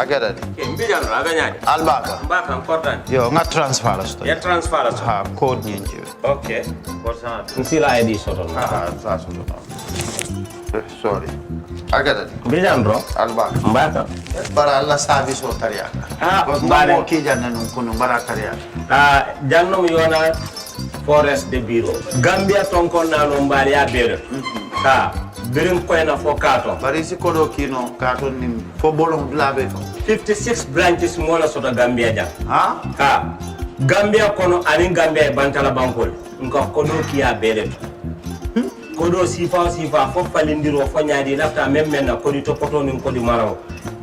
Agada. Mbijan aganya. Albaka. Mbaka important. Yo, nga transfer la sto. Ya transfer la. Ha, code nyingi. Okay. What's that? Nsila ID soto. Sa soto. Sorry. Agada. Mbijan bro. Albaka. Mbaka. Bara Allah service o tariya. Bare ki janna nun kunu bara tariya. Jannom yona forest de bureau. Gambia tonkon na no mbali ya bere. Birin koyna fo kato. Bari si kodo kino kato ni fo bolong labe ko. 56 branches mola soto Gambia jam. Ha? Gambia kono ani Gambia bantala bankol. Nko kodo kiya bere. Kodo sifa fo falindiro fo nyaadi lafta même na kodi to poto nin kodi maraw.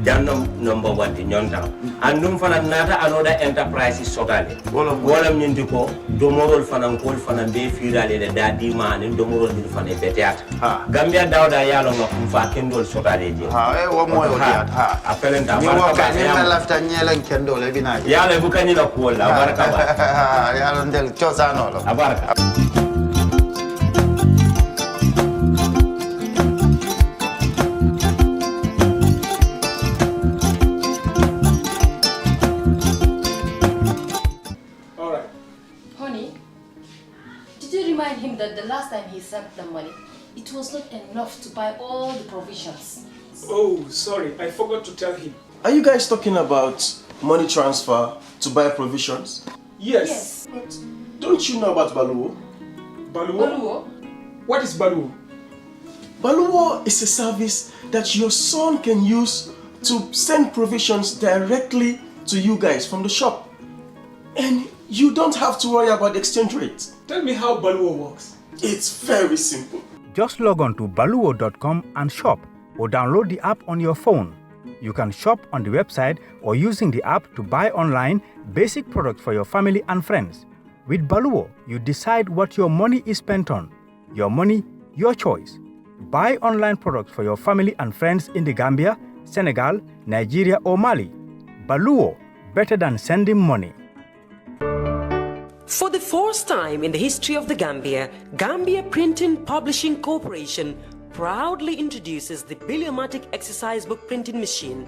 Jannom number 1 ti nyonta. Andum fana nata anoda enterprise sotale. Wolam nyindi ko domorol fana kol fana be firale de dadi man domorol din fana beteat. Gambia dawda yalo ngam fa kendol sotale je. Wo moyo diat ha. Apelenta baraka ni lafta nyelen kendol e bina. Yalo bukani la ko la baraka ba. Yalo ndel chosano lo. Abaraka. Him that the last time he sent the money, it was not enough to buy all the provisions. Oh, sorry, I forgot to tell him. Are you guys talking about money transfer to buy provisions? Yes. But don't you know about Baluwo? Baluwo? What is Baluwo? Baluwo is a service that your son can use to send provisions directly to you guys from the shop. And you don't have to worry about the exchange rate. Tell me how Baluwo works. It's very simple. Just log on to baluwo.com and shop, or download the app on your phone. You can shop on the website or using the app to buy online basic products for your family and friends. With Baluwo, you decide what your money is spent on. Your money, your choice. Buy online products for your family and friends in the Gambia, Senegal, Nigeria or Mali. Baluwo, better than sending money. For the first time in the history of the Gambia, Gambia Printing Publishing Corporation proudly introduces the Biliomatic exercise book printing machine.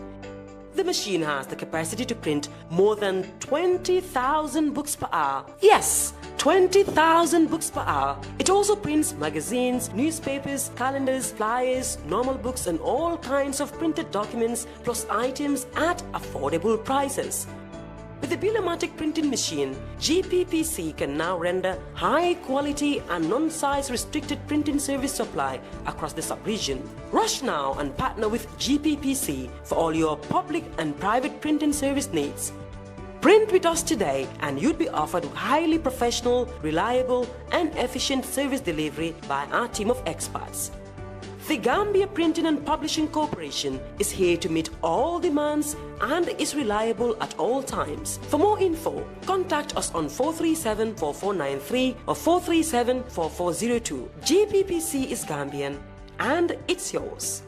The machine has the capacity to print more than 20,000 books per hour. Yes, 20,000 books per hour. It also prints magazines, newspapers, calendars, flyers, normal books and all kinds of printed documents plus items at affordable prices. With the Biliomatic printing machine, GPPC can now render high quality and non-size restricted printing service supply across the sub-region. Rush now and partner with GPPC for all your public and private printing service needs. Print with us today and you'd be offered highly professional, reliable and efficient service delivery by our team of experts. The Gambia Printing and Publishing Corporation is here to meet all demands and is reliable at all times. For more info, contact us on 437-4493 or 437-4402. GPPC is Gambian and it's yours.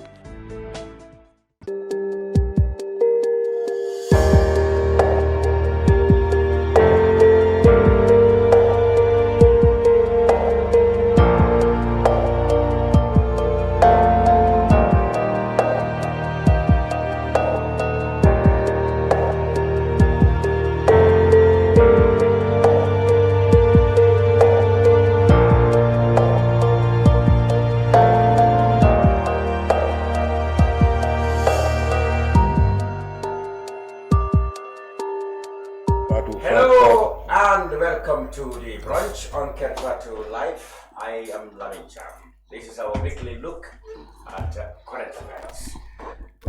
Hello and welcome to the Brunch on EP2 Live. I am Lamin Cham. This is our weekly look at current events.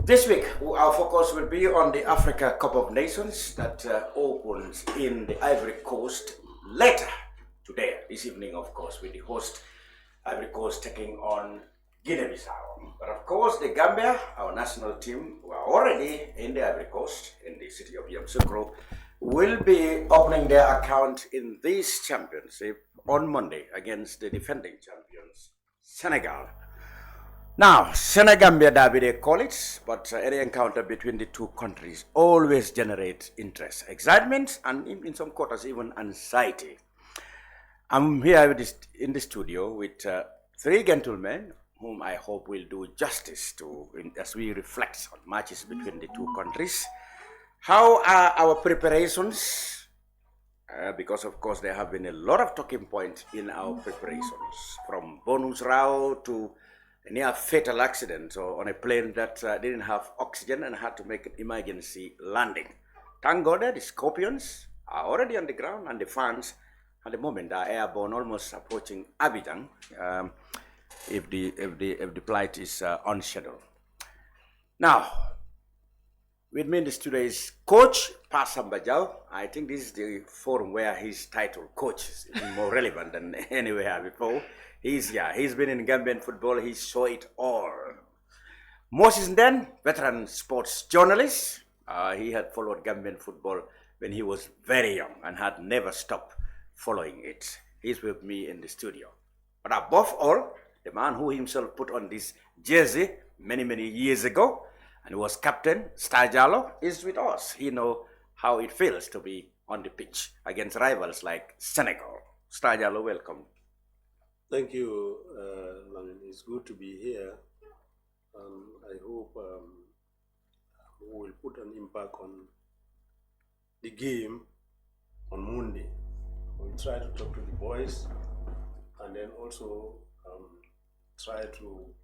This week, our focus will be on the Africa Cup of Nations that opens in the Ivory Coast later today, this evening, of course, with the host Ivory Coast taking on Guinea-Bissau. But of course, the Gambia, our national team, who are already in the Ivory Coast, in the city of Yamoussoukro, will be opening their account in this championship on Monday against the defending champions, Senegal. Now, Senegambia derby they call it, but any encounter between the two countries always generates interest, excitement, and in some quarters even anxiety. I'm here in the studio with three gentlemen whom I hope will do justice to as we reflect on matches between the two countries. How are our preparations? Because of course there have been a lot of talking points in our preparations, from bonus route to a near fatal accident on a plane that didn't have oxygen and had to make an emergency landing. Thank God that the Scorpions are already on the ground, and the fans at the moment are airborne, almost approaching Abidjan, if the flight is on schedule. Now, with me in the studio is Coach Samba. I think this is the forum where his title, Coach, is more relevant than anywhere before. He's been in Gambian football, he saw it all. Moses Nden, veteran sports journalist. He had followed Gambian football when he was very young and had never stopped following it. He's with me in the studio. But above all, the man who himself put on this jersey many years ago, and he was captain, Jallow, is with us. He knows how it feels to be on the pitch against rivals like Senegal. Jallow, welcome. Thank you, Lamin. It's good to be here. I hope we will put an impact on the game on Monday. We'll try to talk to the boys and then also try to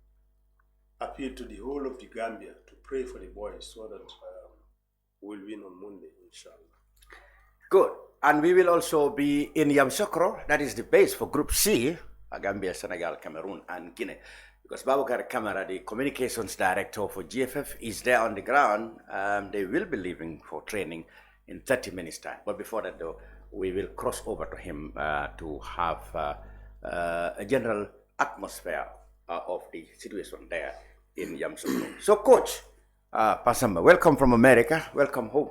appeal to the whole of the Gambia to pray for the boys so that we'll win on Monday, inshallah. Good. And we will also be in Yamoussoukro. That is the base for Group C, Gambia, Senegal, Cameroon, and Guinea. Because Babakar Kamara, the communications director for GFF, is there on the ground. They will be leaving for training in 30 minutes' time. But before that, though, we will cross over to him to have a general atmosphere of the situation there in Yamoussoukro. So, Coach Samba, welcome from America. Welcome home.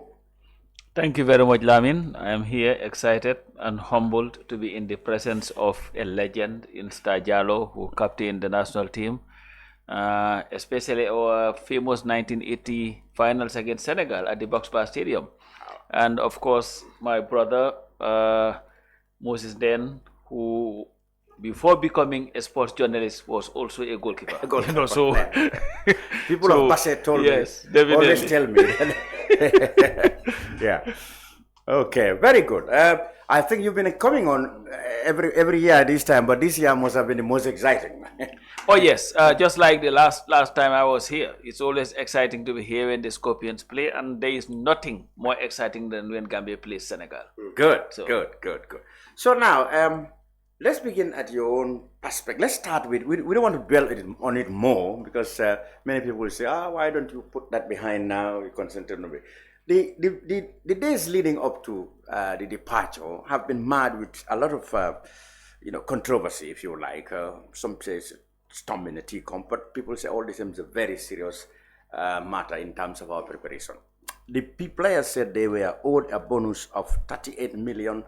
Thank you very much, Lamin. I am here excited and humbled to be in the presence of a legend in Jallow, who captained the national team, especially our famous 1980 finals against Senegal at the Boxbar Stadium. And of course, my brother, Moses Nden, who before becoming a sports journalist was also a goalkeeper. So people of Basset told me, always tell me. Yeah. Okay, very good. I think you've been coming on every year this time, but this year must have been the most exciting. Oh yes, just like the last time I was here. It's always exciting to be here when the Scorpions play, and there is nothing more exciting than when Gambia plays Senegal. Good. So now, let's begin at your own perspective. Let's start with, we don't want to dwell on it more, because many people will say, why don't you put that behind now, you concentrate on it. The days leading up to the departure have been marred with a lot of controversy, if you like. Some say it's storm in a teacup, but people say all this is a very serious matter in terms of our preparation. The players said they were owed a bonus of 38 million.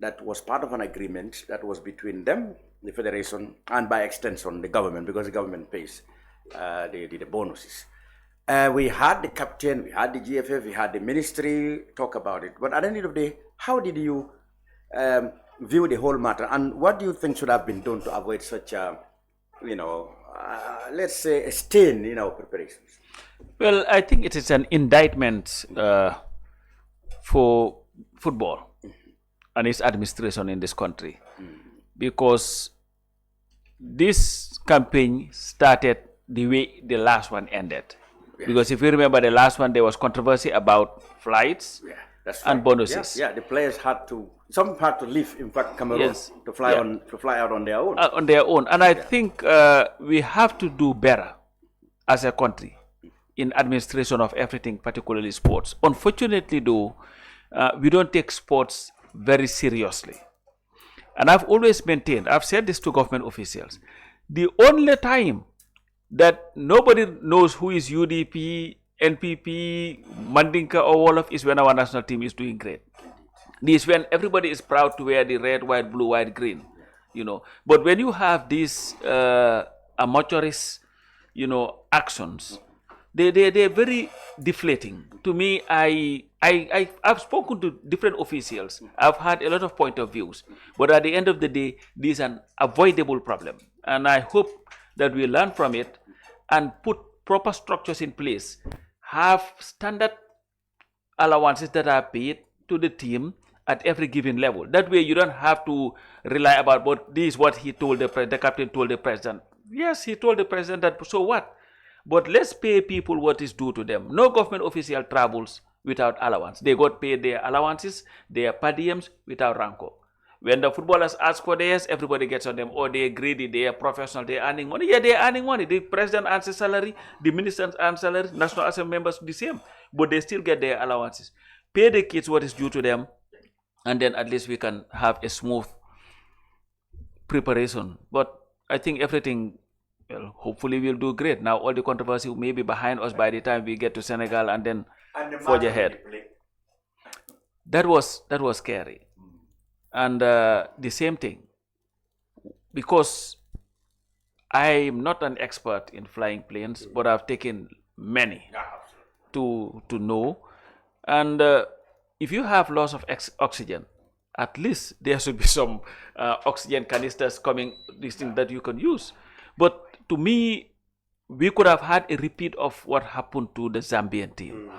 That was part of an agreement that was between them, the federation, and by extension the government, because the government pays the bonuses. We had the captain, we had the GFF, we had the ministry talk about it. But at the end of the day, how did you view the whole matter, and what do you think should have been done to avoid such a, let's say, a stain in our preparations? Well, I think it is an indictment for football and its administration in this country, because this campaign started the way the last one ended. Yes. Because if you remember the last one, there was controversy about flights and bonuses. Yeah, the players some had to leave, in fact, Cameroon, to fly out on their own. And I think we have to do better as a country in administration of everything, particularly sports. Unfortunately, though, we don't take sports very seriously. And I've always maintained, I've said this to government officials, the only time that nobody knows who is UDP, NPP, Mandinka or Wolof is when our national team is doing great. This is when everybody is proud to wear the red, white, blue, white, green, But when you have these amateurist, actions, they're very deflating. To me, I've spoken to different officials. I've had a lot of point of views. But at the end of the day, this is an avoidable problem. And I hope that we learn from it and put proper structures in place, have standard allowances that are paid to the team at every given level. That way you don't have to rely about what this is what he told the captain told the president. Yes, he told the president that, so what? But let's pay people what is due to them. No government official travels without allowance. They got paid their allowances, their per diems without rancor. When the footballers ask for theirs, everybody gets on them. Oh, they're greedy, they are professional, they're earning money. Yeah, they're earning money. The president earns a salary, the ministers earn salary, National Assembly members the same. But they still get their allowances. Pay the kids what is due to them, and then at least we can have a smooth preparation. But I think everything, well, hopefully we'll do great. Now all the controversy may be behind us by the time we get to Senegal and then forge ahead. That was scary. And the same thing, because I'm not an expert in flying planes, but I've taken many to know. And if you have loss of oxygen, at least there should be some oxygen canisters coming, these things that you can use. But to me, we could have had a repeat of what happened to the Zambian team.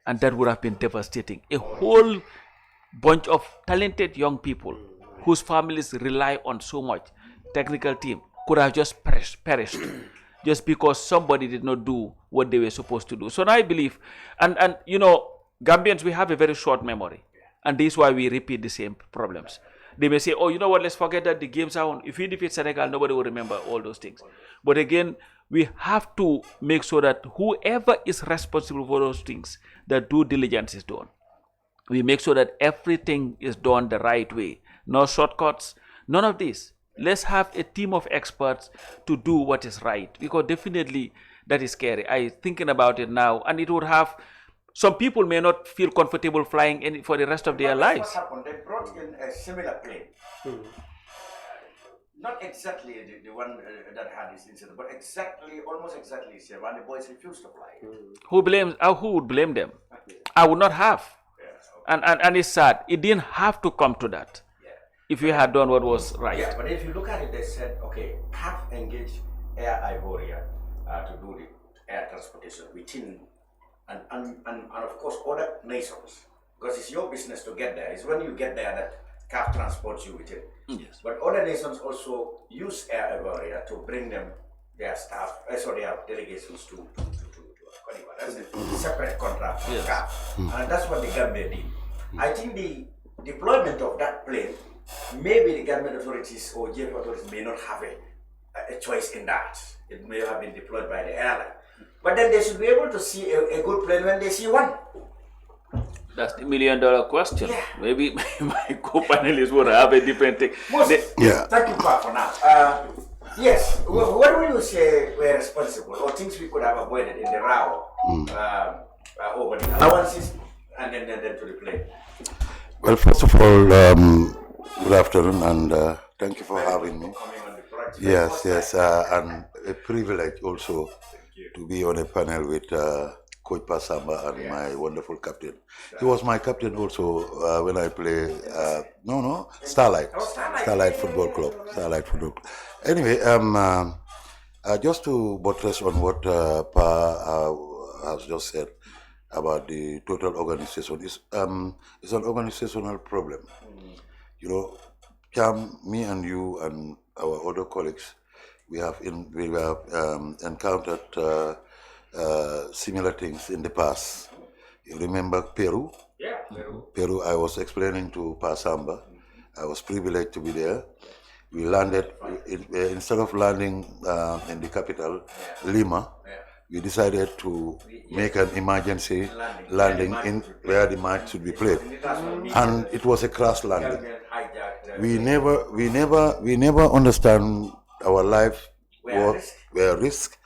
And that would have been devastating. A whole bunch of talented young people whose families rely on so much, technical team, could have just perished just because somebody did not do what they were supposed to do. So now I believe, and you know, Gambians, we have a very short memory. And this is why we repeat the same problems. They may say, oh, you know what, let's forget that the games are on. If we defeat Senegal, nobody will remember all those things. But again, we have to make sure that whoever is responsible for those things, that due diligence is done. We make sure that everything is done the right way. No shortcuts, none of this. Let's have a team of experts to do what is right. Because definitely that is scary. I'm thinking about it now, and it would have, some people may not feel comfortable flying for the rest of their lives. What happened? They brought in a similar plane. Not exactly the one that had this incident, but almost exactly the same. And the boys refused to fly. Who would blame them? I would not have. And it's sad. It didn't have to come to that if we had done what was right. Yeah, but if you look at it, they said, okay, have engaged Air Ivoria to do the air transportation within, and of course, other nations, because it's your business to get there. It's when you get there that CAF transports you with it. Yes. But other nations also use Air Ivoria to bring them their staff, their delegations to That's a separate contract from CAF. And that's what the Gambia did. I think the deployment of that plane, maybe the government authorities or jail authorities may not have a choice in that. It may have been deployed by the airline. But then they should be able to see a good plane when they see one. That's the $1 million question. Yeah. Maybe my co-panelists would have a different thing. Thank you, Pa, for now. Yes, what will you say were responsible or things we could have avoided in the row over the allowances and then to the plane? Well, first of all, good afternoon and thank you for having me. Yes, and a privilege also to be on a panel with Coach Samba and my wonderful captain. He was my captain also when I play, Starlight Football Club. Anyway, just to buttress on what Pa has just said about the total organization, it's an organizational problem. You know, Cam, me and you and our other colleagues, we have encountered similar things in the past. You remember Peru? Yeah, Peru, I was explaining to Pa Samba. I was privileged to be there. We landed, instead of landing in the capital, Lima, we decided to make an emergency landing in where the match should be played. And it was a crash landing. We never understand our life were risk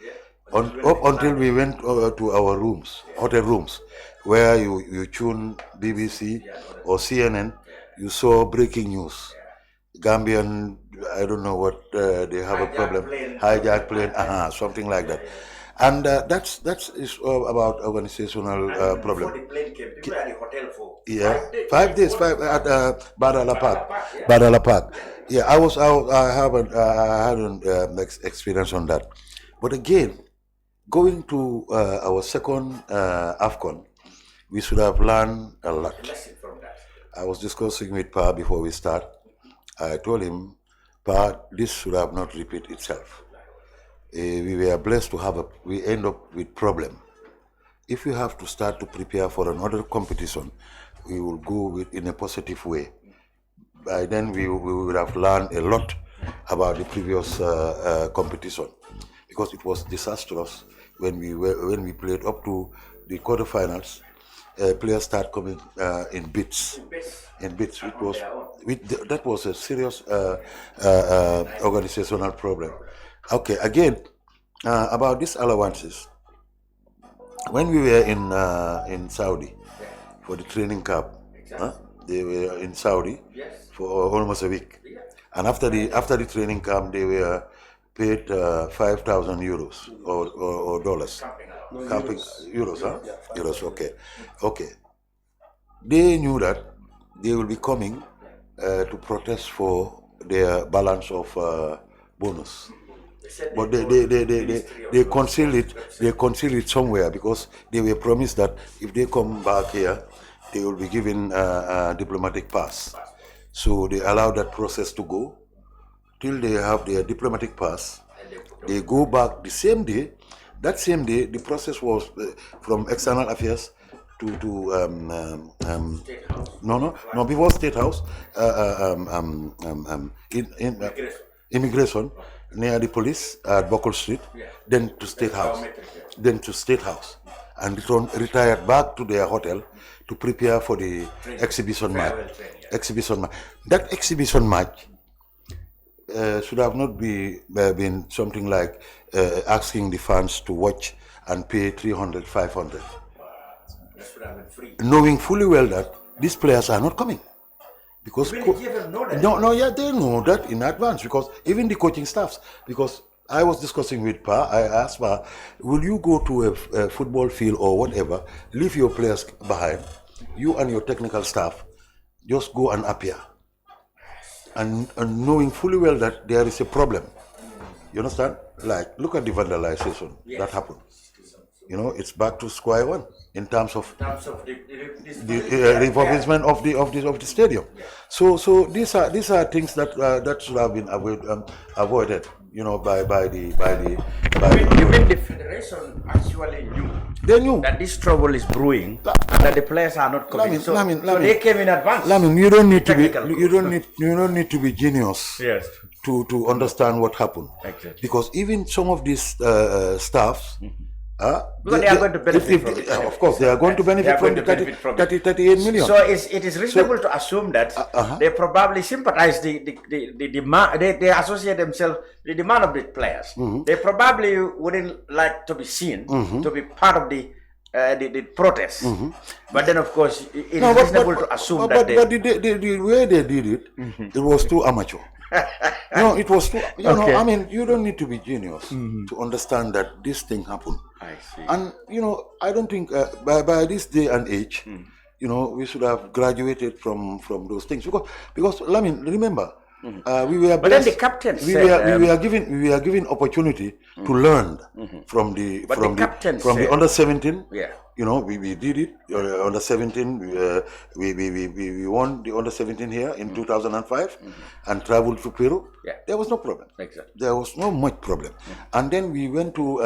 up until we went to our rooms, hotel rooms, where you tune BBC or CNN, you saw breaking news. Gambian, I don't know what, they have a problem, hijack plane, something like that. And that's about organizational problem. Before the plane came, people at the hotel for 5 days at Badala Park. Yeah, I had an experience on that. But again, going to our second Afcon, we should have learned a lot. Lesson from that. I was discussing with Pa before we start. I told him, Pa, this should have not repeat itself. We were blessed to we end up with problem. If we have to start to prepare for another competition, we will go in a positive way. By then we would have learned a lot about the previous competition, because it was disastrous when we played up to the quarterfinals. Players start coming in bits. That was a serious organizational problem. Okay, again, about these allowances. When we were in Saudi for the training camp, they were in Saudi for almost a week, and after the training camp, they were paid 5,000 euros or dollars. Camping euros, huh? Yeah. Euros, okay. They knew that they will be coming to protest for their balance of bonus. But they concealed it. They concealed it somewhere because they were promised that if they come back here, they will be given a diplomatic pass. So they allow that process to go till they have their diplomatic pass. They go back the same day. That same day, the process was from external affairs to before State House, immigration near the police at Buckle Street, then to State House, and retired back to their hotel to prepare for the exhibition match. That exhibition match should have not been something like asking the fans to watch and pay 300, 500. Knowing fully well that these players are not coming. Because they know that in advance, because even the coaching staffs, because I was discussing with Pa, I asked Pa, will you go to a football field or whatever, leave your players behind, you and your technical staff, just go and appear. And knowing fully well that there is a problem. You understand? Like, look at the vandalization that happened. You know, it's back to square one in terms of the refurbishment of the stadium. So these are things that should have been avoided. You know, by the even the federation actually knew. They knew that this trouble is brewing, that the players are not coming. So they came in advance. You don't need to be genius. Yes. To understand what happened. Exactly. Because even some of these staffs. Because they are going to benefit from it. Of course, they are going to benefit from the 38 million. So it is reasonable to assume that they probably sympathize the demand. They associate themselves with the demand of the players. They probably wouldn't like to be seen to be part of the protest. But then, of course, it is reasonable to assume that the way they did it, it was too amateur. No, it was too, I mean, you don't need to be genius to understand that this thing happened. I see. And, I don't think by this day and age, we should have graduated from those things. Because remember, we were blessed, but then the captain we were given opportunity to learn from the under 17. Yeah. We did it under 17. We won the under 17 here in 2005 and traveled to Peru. Yeah. There was no problem. Exactly. There was no much problem. And then we went to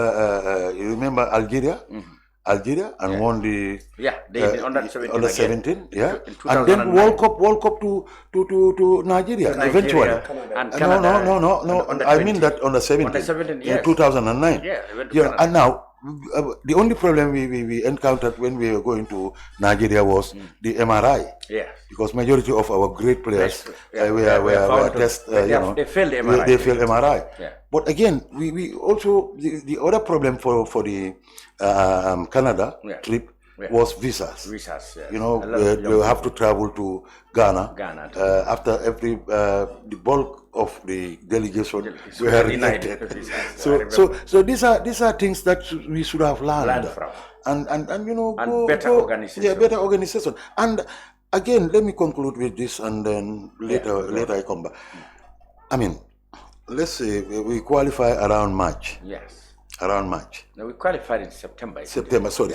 you remember Algeria and won the under 17 and then World Cup to Nigeria eventually. And Canada, no. I mean that under 17 in 2009. And now the only problem we encountered when we were going to Nigeria was the MRI. Yeah. Because majority of our great players were test. They failed MRI. They failed MRI. Yeah. But again, we also the other problem for the Canada trip was visas. You have to travel to Ghana. After every the bulk of the delegation were rejected. So these are things that we should have learned from. And better organization. Yeah, better organization. And again, let me conclude with this, and then later I come back. I mean, let's say we qualify around March. Yes. Around March. No, we qualified in September. September, sorry.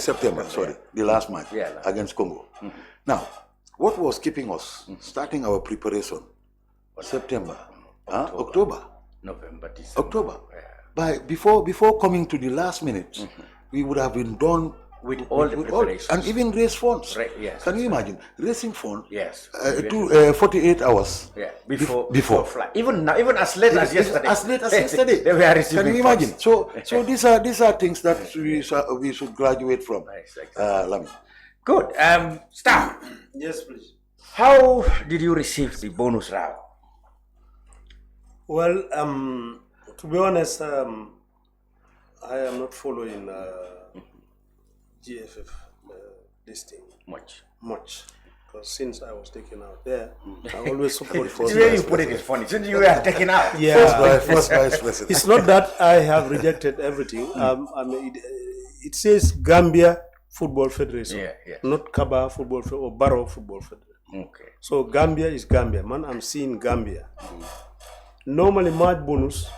The last match against Congo. Now, what was keeping us starting our preparation? September, October, November, December. October. Before coming to the last minute, we would have been done with all the preparations and even raise funds. Yes. Can you imagine raising funds? Yes. 48 hours. Yeah. Before flight. Even now, even as late as yesterday. As late as yesterday. They were receiving. Can you imagine? So these are things that we should graduate from. Nice, exactly. Lami. Good. Star. Yes, please. How did you receive the bonus round? Well, to be honest, I am not following GFF this thing much. Because since I was taken out there, I always support the way you put it is funny. Since you were taken out, first vice president. It's not that I have rejected everything. It says Gambia Football Federation, not Kaba Football Federation or Baro Football Federation. Okay. So Gambia is Gambia. Man, I'm seeing Gambia. Normally, match bonus,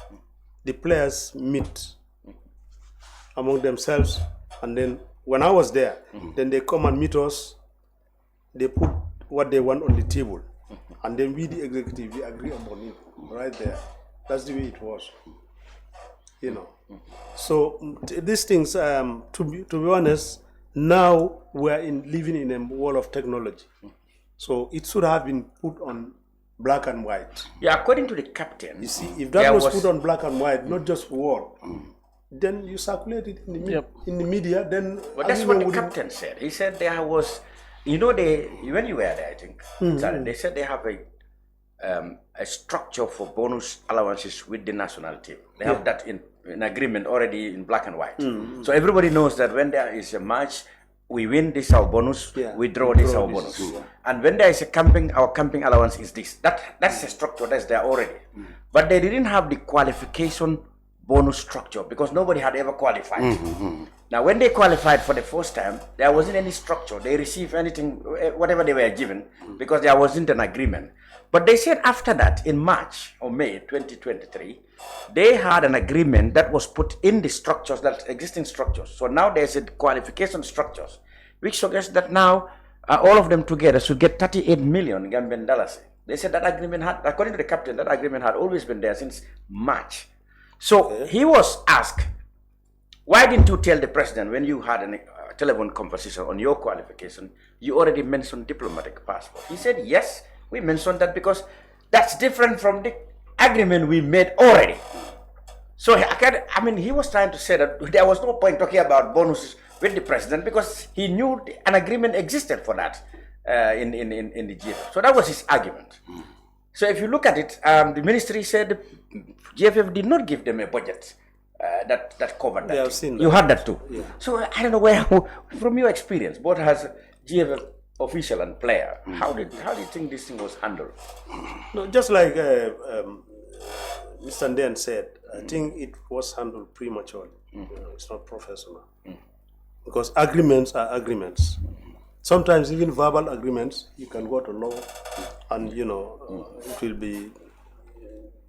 the players meet among themselves, and then when I was there, then they come and meet us. They put what they want on the table, and then we, the executive, we agree upon it right there. That's the way it was, you know. So these things, to be honest, now we are living in a world of technology. So it should have been put on black and white. Yeah, according to the captain. You see, if that was put on black and white, not just wall, then you circulate it in the media, then... But that's what the captain said. He said there was, you know, when you were there, I think, they said they have a structure for bonus allowances with the national team. They have that in agreement already in black and white. So everybody knows that when there is a match, we win, this our bonus, we draw this our bonus. And when there is a camping, our camping allowance is this. That's a structure that's there already. But they didn't have the qualification bonus structure because nobody had ever qualified. Now when they qualified for the first time, there wasn't any structure. They received anything, whatever they were given, because there wasn't an agreement. But they said after that, in March or May 2023, they had an agreement that was put in the structures, that existing structures. So now there's a qualification structures, which suggests that now all of them together should get 38 million Gambian dollars. They said that agreement had, according to the captain, that agreement had always been there since March. So he was asked, why didn't you tell the president when you had a telephone conversation on your qualification, you already mentioned diplomatic passport? He said, yes, we mentioned that because that's different from the agreement we made already. So I mean, he was trying to say that there was no point talking about bonuses with the president because he knew an agreement existed for that in the GFF. So that was his argument. So if you look at it, the ministry said GFF did not give them a budget that covered that. Yeah, I've seen that. You had that too. Yeah. So I don't know where, from your experience, both as GFF official and player, how do you think this thing was handled? No, just like Mr. Nden said, I think it was handled prematurely. You know, it's not professional. Because agreements are agreements. Sometimes even verbal agreements, you can go to law and, you know, it will be,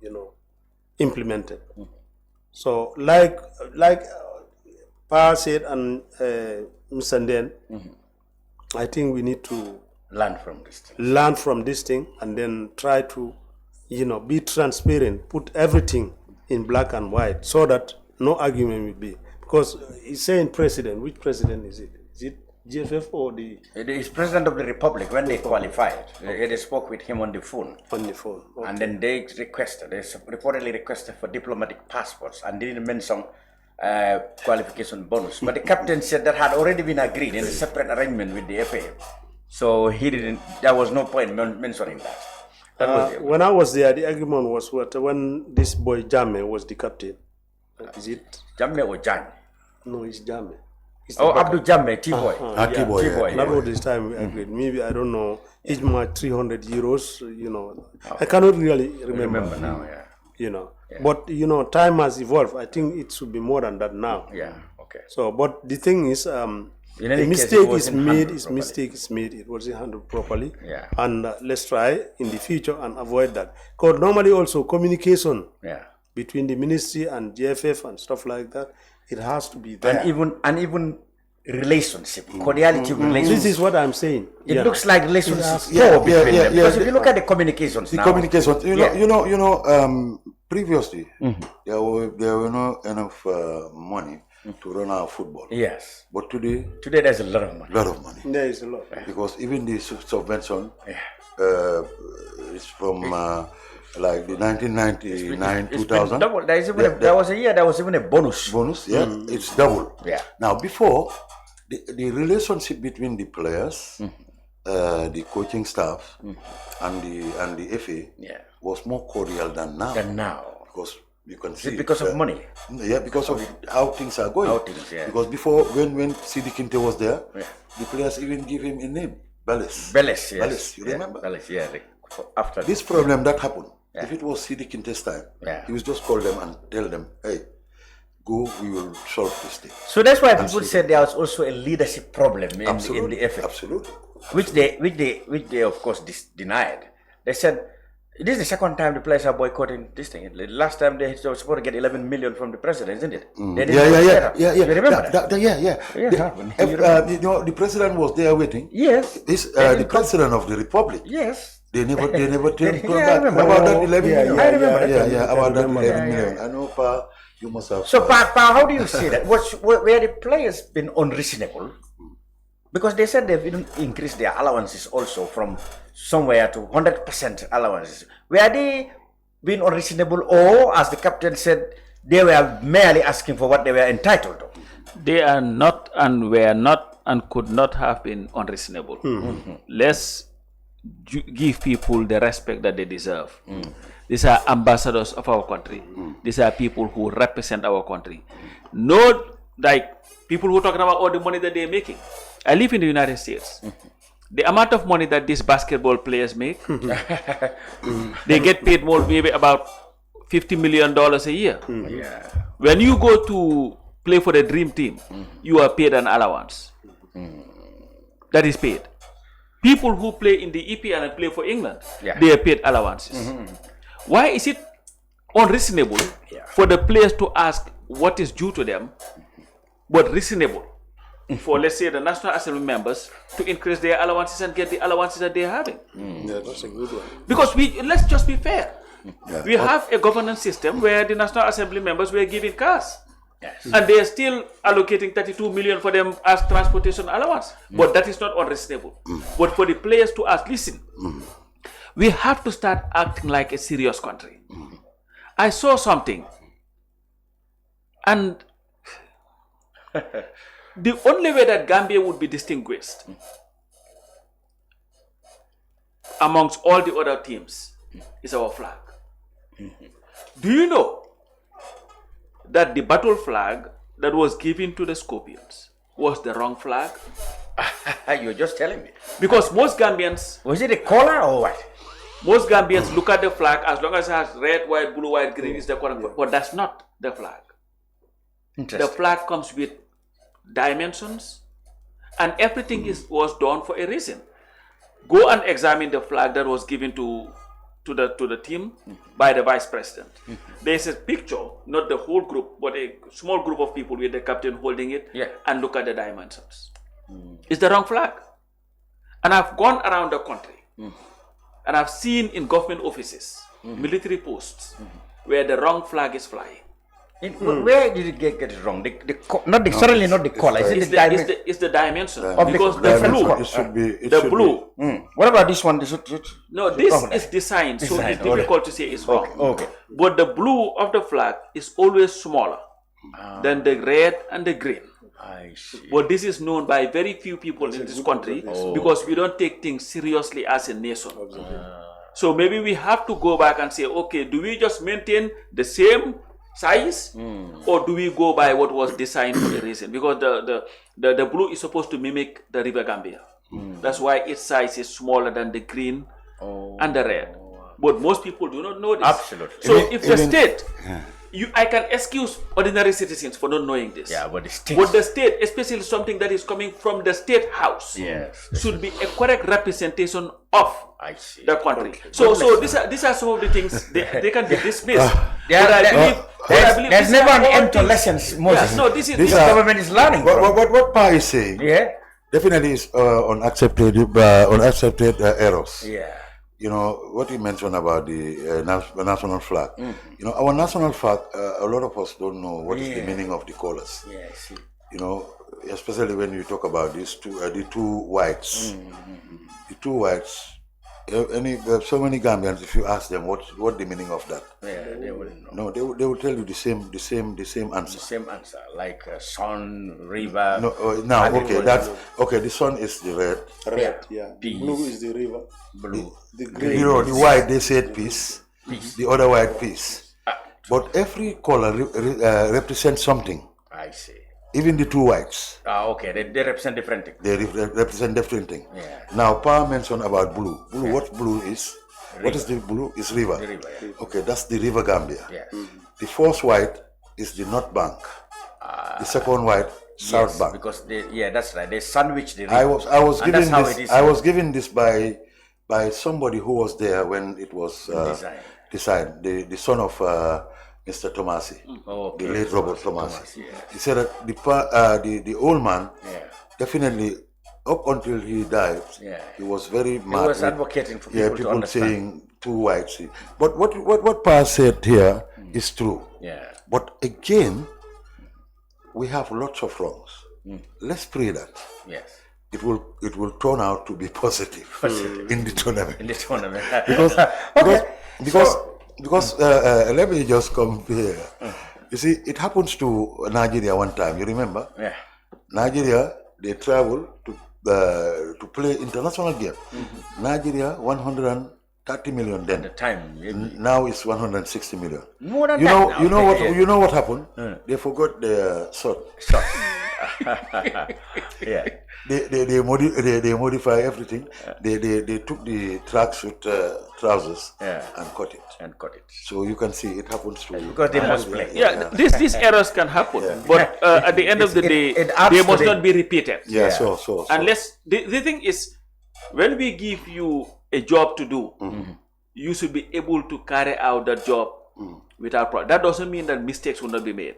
you know, implemented. So like Pa said and Mr. Nden, I think we need to learn from this thing and then try to, you know, be transparent, put everything in black and white so that no argument will be. Because he's saying president, which president is it? Is it GFF or the... It is president of the republic when they qualified. They spoke with him on the phone. On the phone. Okay. And then they reportedly requested for diplomatic passports and didn't mention qualification bonus. But the captain said that had already been agreed in a separate arrangement with the FA. So there was no point mentioning that. When I was there, the agreement was when this boy Jammeh was the captain. Is it Jammeh or Jan? No, it's Jammeh. Abdul Jammeh, T-boy. T-boy. That was this time we agreed. Maybe, I don't know, each match 300 euros, you know. I cannot really remember now, you know. Yeah. But, you know, time has evolved. I think it should be more than that now. Yeah, okay. So, but the thing is, mistake is made. It wasn't handled properly. Yeah. And let's try in the future and avoid that. Because normally also communication between the ministry and GFF and stuff like that, It has to be there. And even relationship, cordiality relationship. This is what I'm saying. It looks like relationships between them. Because if you look at the communications the now. communications, previously, there were not enough money to run our football. Yes. But today there's a lot of money. There is a lot. Because even the subvention is from like the 1999, 2000. Double. There was a year there was even a bonus. It's double. Yeah. Now before, the relationship between the players, the coaching staff, and the FA was more cordial than now. Because you can see because of money. Yeah, because of how things are going. Because before, when Sidi Kinte was there, the players even give him a name, Balis. Balis, you remember? Balis, after this problem that happened, if it was Sidi Kinte's time, he would just call them and tell them, hey, go, we will solve this thing. So that's why people said there was also a leadership problem in the FA. Absolutely. Which they of course denied. They said, this is the second time the players are boycotting this thing. Last time they were supposed to get 11 million from the president, isn't it? Yeah. You remember that? The president was there waiting. Yes. The president of the republic. Yes. They never turned back. remember. About that 11 million. I remember that. About that 11 million. I know, Pa, you must have. So, Pa, how do you see that? Where the players been unreasonable? Because they said they've even increased their allowances also from somewhere to 100% allowances. Were they being unreasonable, or, as the captain said, they were merely asking for what they were entitled to? They are not and were not and could not have been unreasonable. Let's give people the respect that they deserve. These are ambassadors of our country. These are people who represent our country. Not like people who are talking about all the money that they're making. I live in the United States. The amount of money that these basketball players make, they get paid more, maybe about $50 million a year. When you go to play for the dream team, you are paid an allowance. That is paid. People who play in the EPL and play for England, they are paid allowances. Why is it unreasonable for the players to ask what is due to them, but reasonable for, let's say, the National Assembly members to increase their allowances and get the allowances that they're having? Yeah, that's a good one. Because let's just be fair. We have a governance system where the National Assembly members were given cars. And they are still allocating 32 million for them as transportation allowance. But that is not unreasonable. But for the players to ask, listen, we have to start acting like a serious country. I saw something, and the only way that Gambia would be distinguished amongst all the other teams is our flag. Do you know that the battle flag that was given to the Scorpions was the wrong flag? You're just telling me. Because most Gambians... Was it a color or what? Most Gambians look at the flag, as long as it has red, white, blue, white, green, is the correct flag. But that's not the flag. The flag comes with dimensions, and everything was done for a reason. Go and examine the flag that was given to the team by the vice president. There's a picture, not the whole group, but a small group of people with the captain holding it, and look at the dimensions. It's the wrong flag. And I've gone around the country, and I've seen in government offices, military posts, where the wrong flag is flying. Where did it get it wrong? Certainly not the color. It's the dimension. Because the blue. What about this one? No, this is designed, so it's difficult to say it's wrong. Okay. But the blue of the flag is always smaller than the red and the green. I see. But this is known by very few people in this country because we don't take things seriously as a nation. So maybe we have to go back and say, okay, do we just maintain the same size, or do we go by what was designed for a reason? Because the blue is supposed to mimic the River Gambia. That's why its size is smaller than the green and the red. But most people do not know this. Absolutely. So if the state I can excuse ordinary citizens for not knowing this. Yeah, but the state. But the state, especially something that is coming from the state house, should be a correct representation of the country. So these are some of the things they can be dismissed. There's never an end to lessons, Moses. Yeah, no, this government is learning. What Pa is saying, definitely is unaccepted errors. Yeah. You know, what you mentioned about the national flag. You know, our national flag, a lot of us don't know what is the meaning of the colors. Yeah, I see. You know, especially when you talk about these two, the two whites. The two whites. So many Gambians, if you ask them what the meaning of that, they wouldn't know. No, they will tell you the same answer. The same answer, like sun, river. No, now okay, the sun is the red. Red, yeah. Peace. Blue is the river. Blue. The green. The white, they said peace. The other white, peace. But every color represents something. I see. Even the two whites. Okay, they represent different things. They represent different things. Yeah. Now, Pa mentioned about blue. Blue, what blue is? River. What is the blue? It's river. The river, yeah. Okay, that's the river Gambia. Yes. The first white is the North Bank. The second white, South Bank. Because that's right. They sandwich the river. I was given this by somebody who was there when it was designed. The son of Mr. Tomasi, the late Robert Tomasi. He said that the old man definitely, up until he died, he was very mad. He was advocating for people to understand. Saying two whites. But what Pa said here is true. Yeah. But again, we have lots of wrongs. Let's pray that it will turn out to be positive in the tournament. Because let me just come here. You see, it happens to Nigeria one time. You remember? Yeah. Nigeria, they travel to play international game. Nigeria, 130 million then. At the time. Now it's 160 million. More than You know what happened? They forgot their shot. Yeah. They modify everything. They took the tracksuit trousers and cut it. So you can see it happens to because they must play. These errors can happen, but at the end of the day, they must not be repeated. So. Unless the thing is, when we give you a job to do, you should be able to carry out that job without problem. That doesn't mean that mistakes will not be made,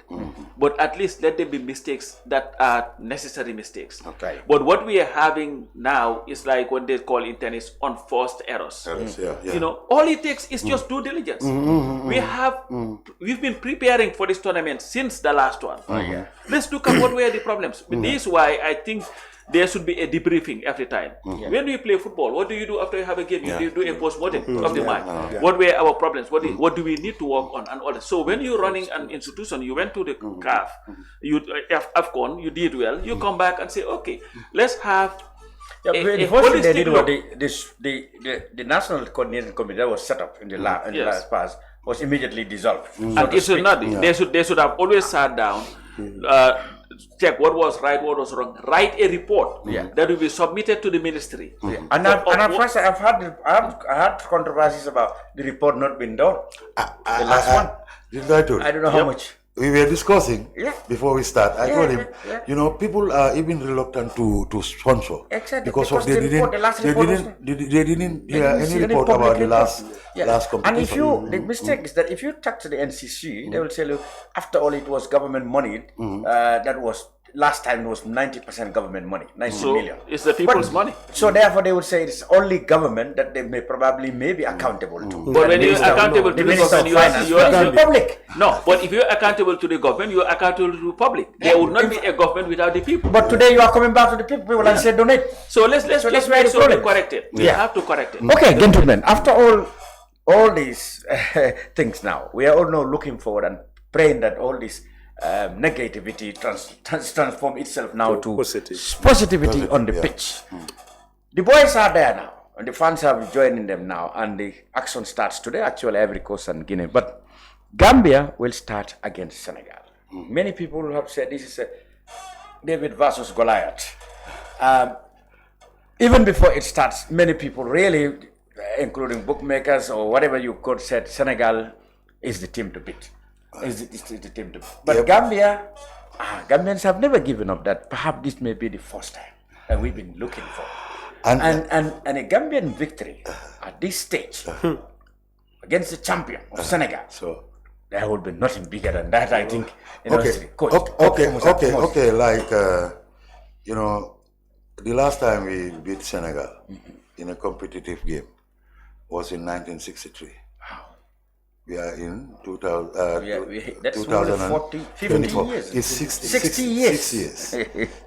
but at least let there be mistakes that are necessary mistakes. Okay. But what we are having now is like what they call in tennis unforced errors. You know, all it takes is just due diligence. We've been preparing for this tournament since the last one. Let's look at what were the problems. This is why I think there should be a debriefing every time. When we play football, what do you do after you have a game? You do a post-mortem of the match. What were our problems? What do we need to work on and all that? So when you're running an institution, you went to the CAF, Afcon, you did well, you come back and say, okay, let's have the first thing they did was the National Coordinating Committee that was set up in the last past was immediately dissolved. And it should not be. They should have always sat down, check what was right, what was wrong, write a report that will be submitted to the ministry. And I've had controversies about the report not being done. The last one. I don't know how much. We were discussing before we start. I told him, you know, people are even reluctant to sponsor because of they didn't hear any report about the last competition. And if the mistake is that if you talk to the NCC, they will tell you after all it was government money. That was last time it was 90% government money, 90 million. It's the people's money. So therefore they would say it's only government that they may be accountable to. But when you're accountable to the government, you are the public. No, but if you're accountable to the government, you're accountable to the public. There would not be a government without the people. But today you are coming back to the people and say donate. So let's make sure we correct it. We have to correct it. Okay, gentlemen, after all these things now, we are all now looking forward and praying that all this negativity transform itself now to positivity on the pitch. The boys are there now, and the fans are joining them now, and the action starts today. Actually, Ivory Coast and Guinea, but Gambia will start against Senegal. Many people have said this is a David versus Goliath. Even before it starts, many people really, including bookmakers or whatever you could, said Senegal is the team to beat. is the team to. But Gambia, Gambians have never given up that. Perhaps this may be the first time that we've been looking for. And a Gambian victory at this stage against the champion of Senegal. So there would be nothing bigger than that, I think. Okay. Like the last time we beat Senegal in a competitive game was in 1963. We are in 2000. That's 40, 50 years. It's 60 years.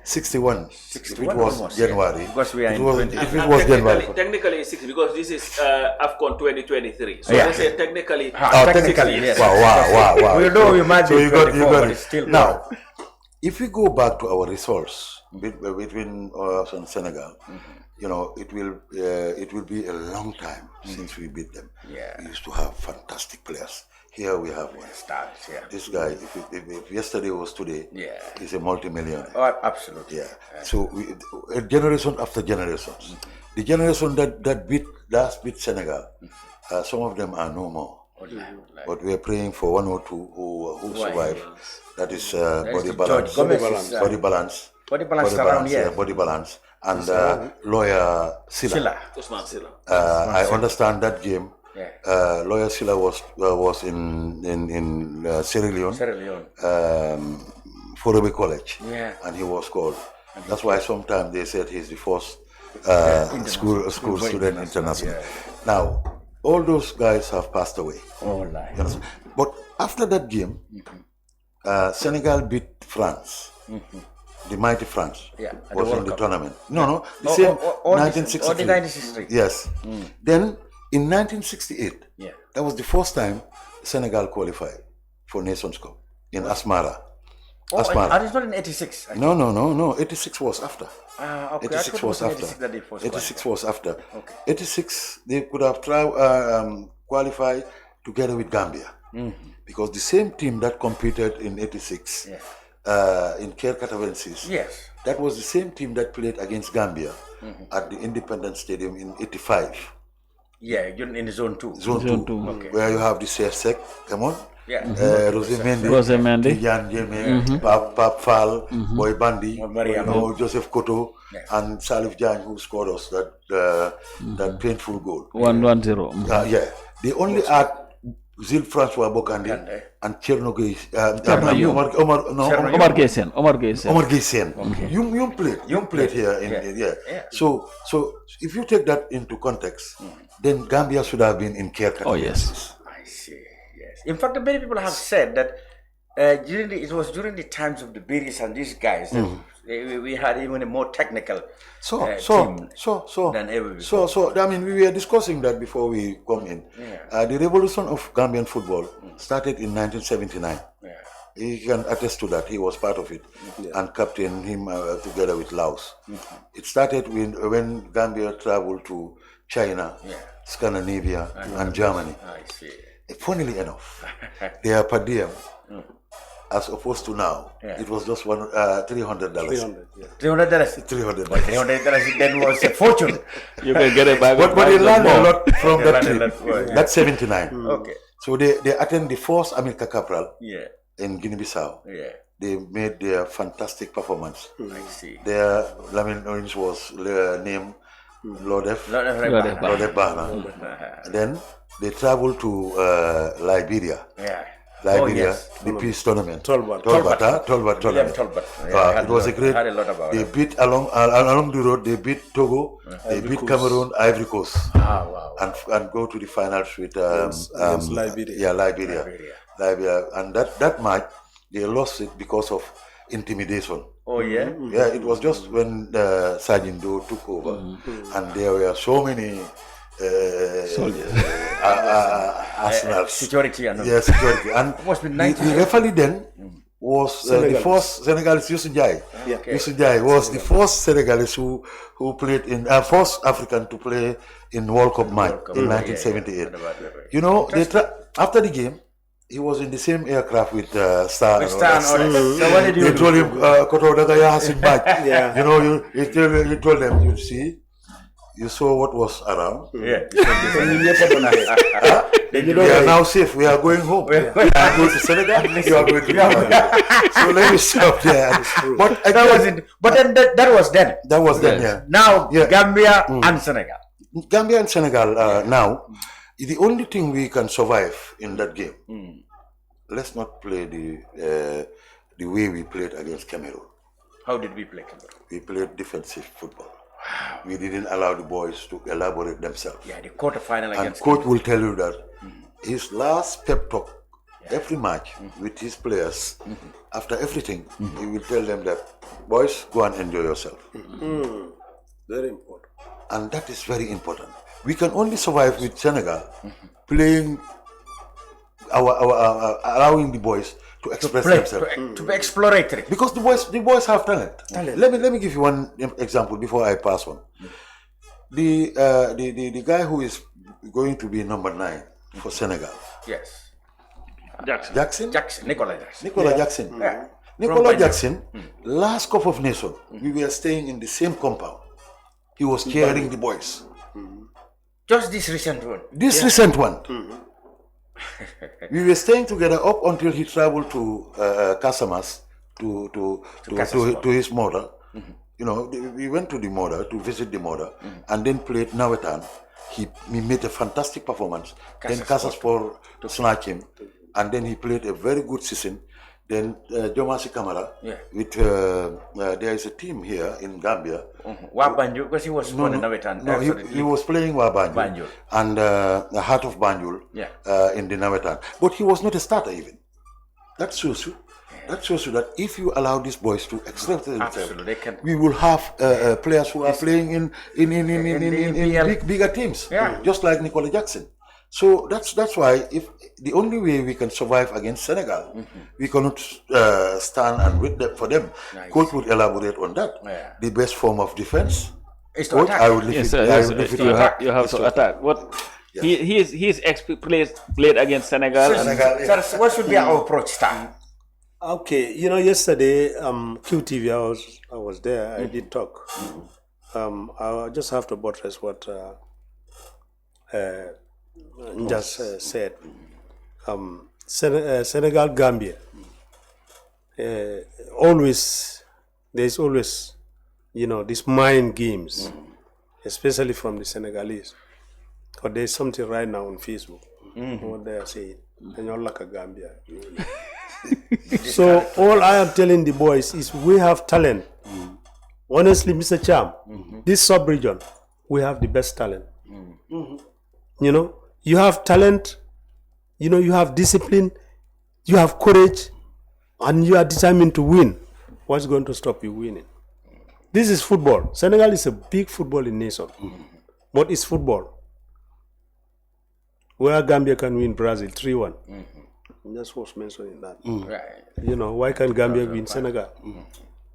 61. If it was almost, January. Because we are in if it was January. Technically, it's 60 because this is Afcon 2023. So they say technically. Technically, yes. Wow. We know you might be 24, but it's still now. If we go back to our results between us and Senegal, it will be a long time since we beat them. Yeah. We used to have fantastic players. Here we have one. Stars, yeah. This guy, if yesterday was today, he's a multi-millionaire. Oh, absolutely. Yeah. So generation after generations, the generation that beat Senegal, some of them are no more. But we are praying for one or two who survive. That is body balance. Body balance. And Lawyer Silla. Usman Silla. I understand that game. Lawyer Silla was in Sierra Leone. Forobe College. And he was called. That's why sometimes they said he's the first school student international. Now, all those guys have passed away. But after that game, Senegal beat France. The mighty France was in the tournament. No, the same 1963. 1963. Yes. Then in 1968, that was the first time Senegal qualified for Nations Cup in Asmara. And it's not in 86? No. 86 was after. Okay. 86 was after. 86 was after. Okay. 86, they could have qualified together with Gambia. Because the same team that competed in 86 in Caire Catavensis, that was the same team that played against Gambia at the Independence Stadium in 85. Yeah, in the Zone 2. Zone 2. Okay. Where you have the Sek, come on. Rose Mendy, Jan Jeme, Pap Fall, Boy Bandi, Joseph Koto, and Salif Jan, who scored us that painful goal. 1-0. They only had Zil Francois Bokande and Chernobyl. Omar Gaysen. Okay. You played here. So if you take that into context, then Gambia should have been in Caire. Oh yes. I see. Yes. In fact, many people have said that it was during the times of the Beatles and these guys that we had even a more technical team than ever before. So I mean, we were discussing that before we come in. The revolution of Gambian football started in 1979. He can attest to that. He was part of it and captained him together with Laos. It started when Gambia traveled to China, Scandinavia, and Germany. I see. Funnily enough, their per diem, as opposed to now, it was just $300. $300. $300 then was a fortune. You can get it back. But they learned a lot from that trip. That's 79. Okay. So they attend the first America Capral in Guinea-Bissau. They made their fantastic performance. I see. Their Lamin Orange was named Lodef Bahna. Then they traveled to Liberia. The peace tournament. Tolbert. It was a great. They beat along the road. They beat Togo. They beat Cameroon, Ivory Coast. And go to the finals with Liberia. And that match they lost it because of intimidation. Yeah, it was just when Sergeant Doe took over, and there were so many soldiers, security, and security. And the referee then was the first Senegalese, Youssou Ndiaye. Youssou Ndiaye was the first Senegalese who played in first African to play in World Cup match in 1978. You know, after the game, he was in the same aircraft with Star. So what did you do? Told him, Koto Dagaya has it back. You know, you told them, you see, You saw what was around. Yeah. We are now safe. We are going home. I go to Senegal. You are going to Gambia. So let me stop there. But that was it. But then that was then. That was then. Yeah. Now Gambia and Senegal. Gambia and Senegal now. The only thing we can survive in that game. Let's not play the way we played against Cameroon. How did we play Cameroon? We played defensive football. We didn't allow the boys to elaborate themselves. Yeah, the quarterfinal And against coach will tell you that his last pep talk, every match with his players, after everything, he will tell them that, boys, go and enjoy yourself. Very important. And that is very important. We can only survive with Senegal playing, allowing the boys to express themselves. To be exploratory. Because the boys have talent. Let me give you one example before I pass on. The guy who is going to be number 9 for Senegal. Yes. Jackson. Nicola Jackson. Nicola Jackson. Yeah. Nicola Jackson, last Cup of Nations, we were staying in the same compound. He was cheering the boys. Just this recent one. This recent one. We were staying together up until he traveled to Casamas to his mother. You know, we went to the mother to visit the mother and then played Nawetan. He made a fantastic performance. Then Casaspor snatched him, and then he played a very good season. Then Jomasi Kamara, with there is a team here in Gambia. Wabanjul, because he was born in Nawetan. No, he was playing Wabanjul and the Heart of Banjul in the Nawetan. But he was not a starter even. That shows you. That shows you that if you allow these boys to express themselves, we will have players who are playing in bigger teams, just like Nicola Jackson. So that's why if the only way we can survive against Senegal, we cannot stand and wait for them. Coach would elaborate on that. The best form of defense is to attack. You have to attack. What he's played against Senegal. So what should be our approach, Stan? Okay, you know, yesterday QTV I was there. I did talk. I just have to buttress what just said. Senegal, Gambia. There's always, you know, these mind games, especially from the Senegalese. But there's something right now on Facebook, what they are saying, and you're like a Gambia. So all I am telling the boys is we have talent. Honestly, Mr. Cham, this sub-region, we have the best talent. You know, you have talent, you know, you have discipline, you have courage, and you are determined to win. What's going to stop you winning? This is football. Senegal is a big footballing nation, but it's football. Where Gambia can win Brazil 3-1. Just was mentioning that. You know, why can't Gambia win Senegal?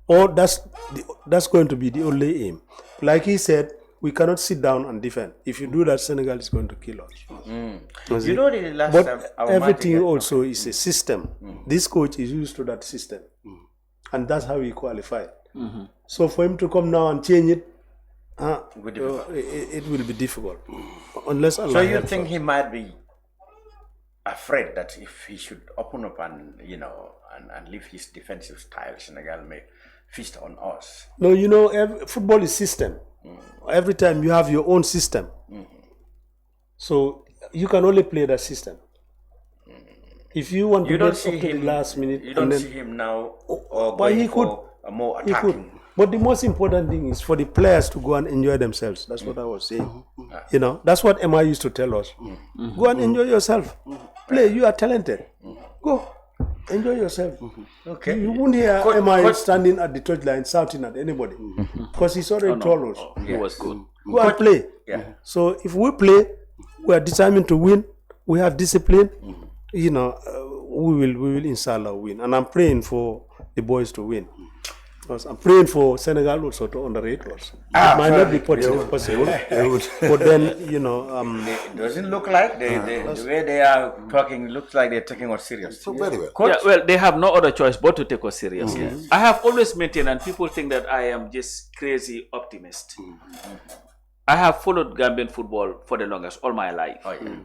Or that's going to be the only aim. Like he said, we cannot sit down and defend. If you do that, Senegal is going to kill us. You know, the last but time everything also is a system. This coach is used to that system, and that's how he qualified. So for him to come now and change it, it will be difficult. Unless Allah so you helps think us. he might be afraid that if he should open up and, you know, and leave his defensive style, Senegal may feast on us? No, you know, football is system. Every time you have your own system. So you can only play that system. If you want to get up to the last minute, you don't see him now or but going he could, for a more he attacking. could. But the most important thing is for the players to go and enjoy themselves. That's what I was saying. You know, that's what Emma used to tell us. Go and enjoy yourself. Play. You are talented. Go. Enjoy yourself. Okay. You won't hear Emma standing at the touchline shouting at anybody. Because he's already told us. He was good. Go and play. So if we play, we are determined to win. We have discipline. You know, we will inshallah win. And I'm praying for the boys to win. Because I'm praying for Senegal also to underrate us. It might not be possible, but then, you know... it doesn't look like, the way they are talking, looks like they're taking us serious. So very well. Yeah, well, they have no other choice but to take us seriously. I have always maintained, and people think that I am just crazy optimist. I have followed Gambian football for the longest, all my life. Oh, yeah.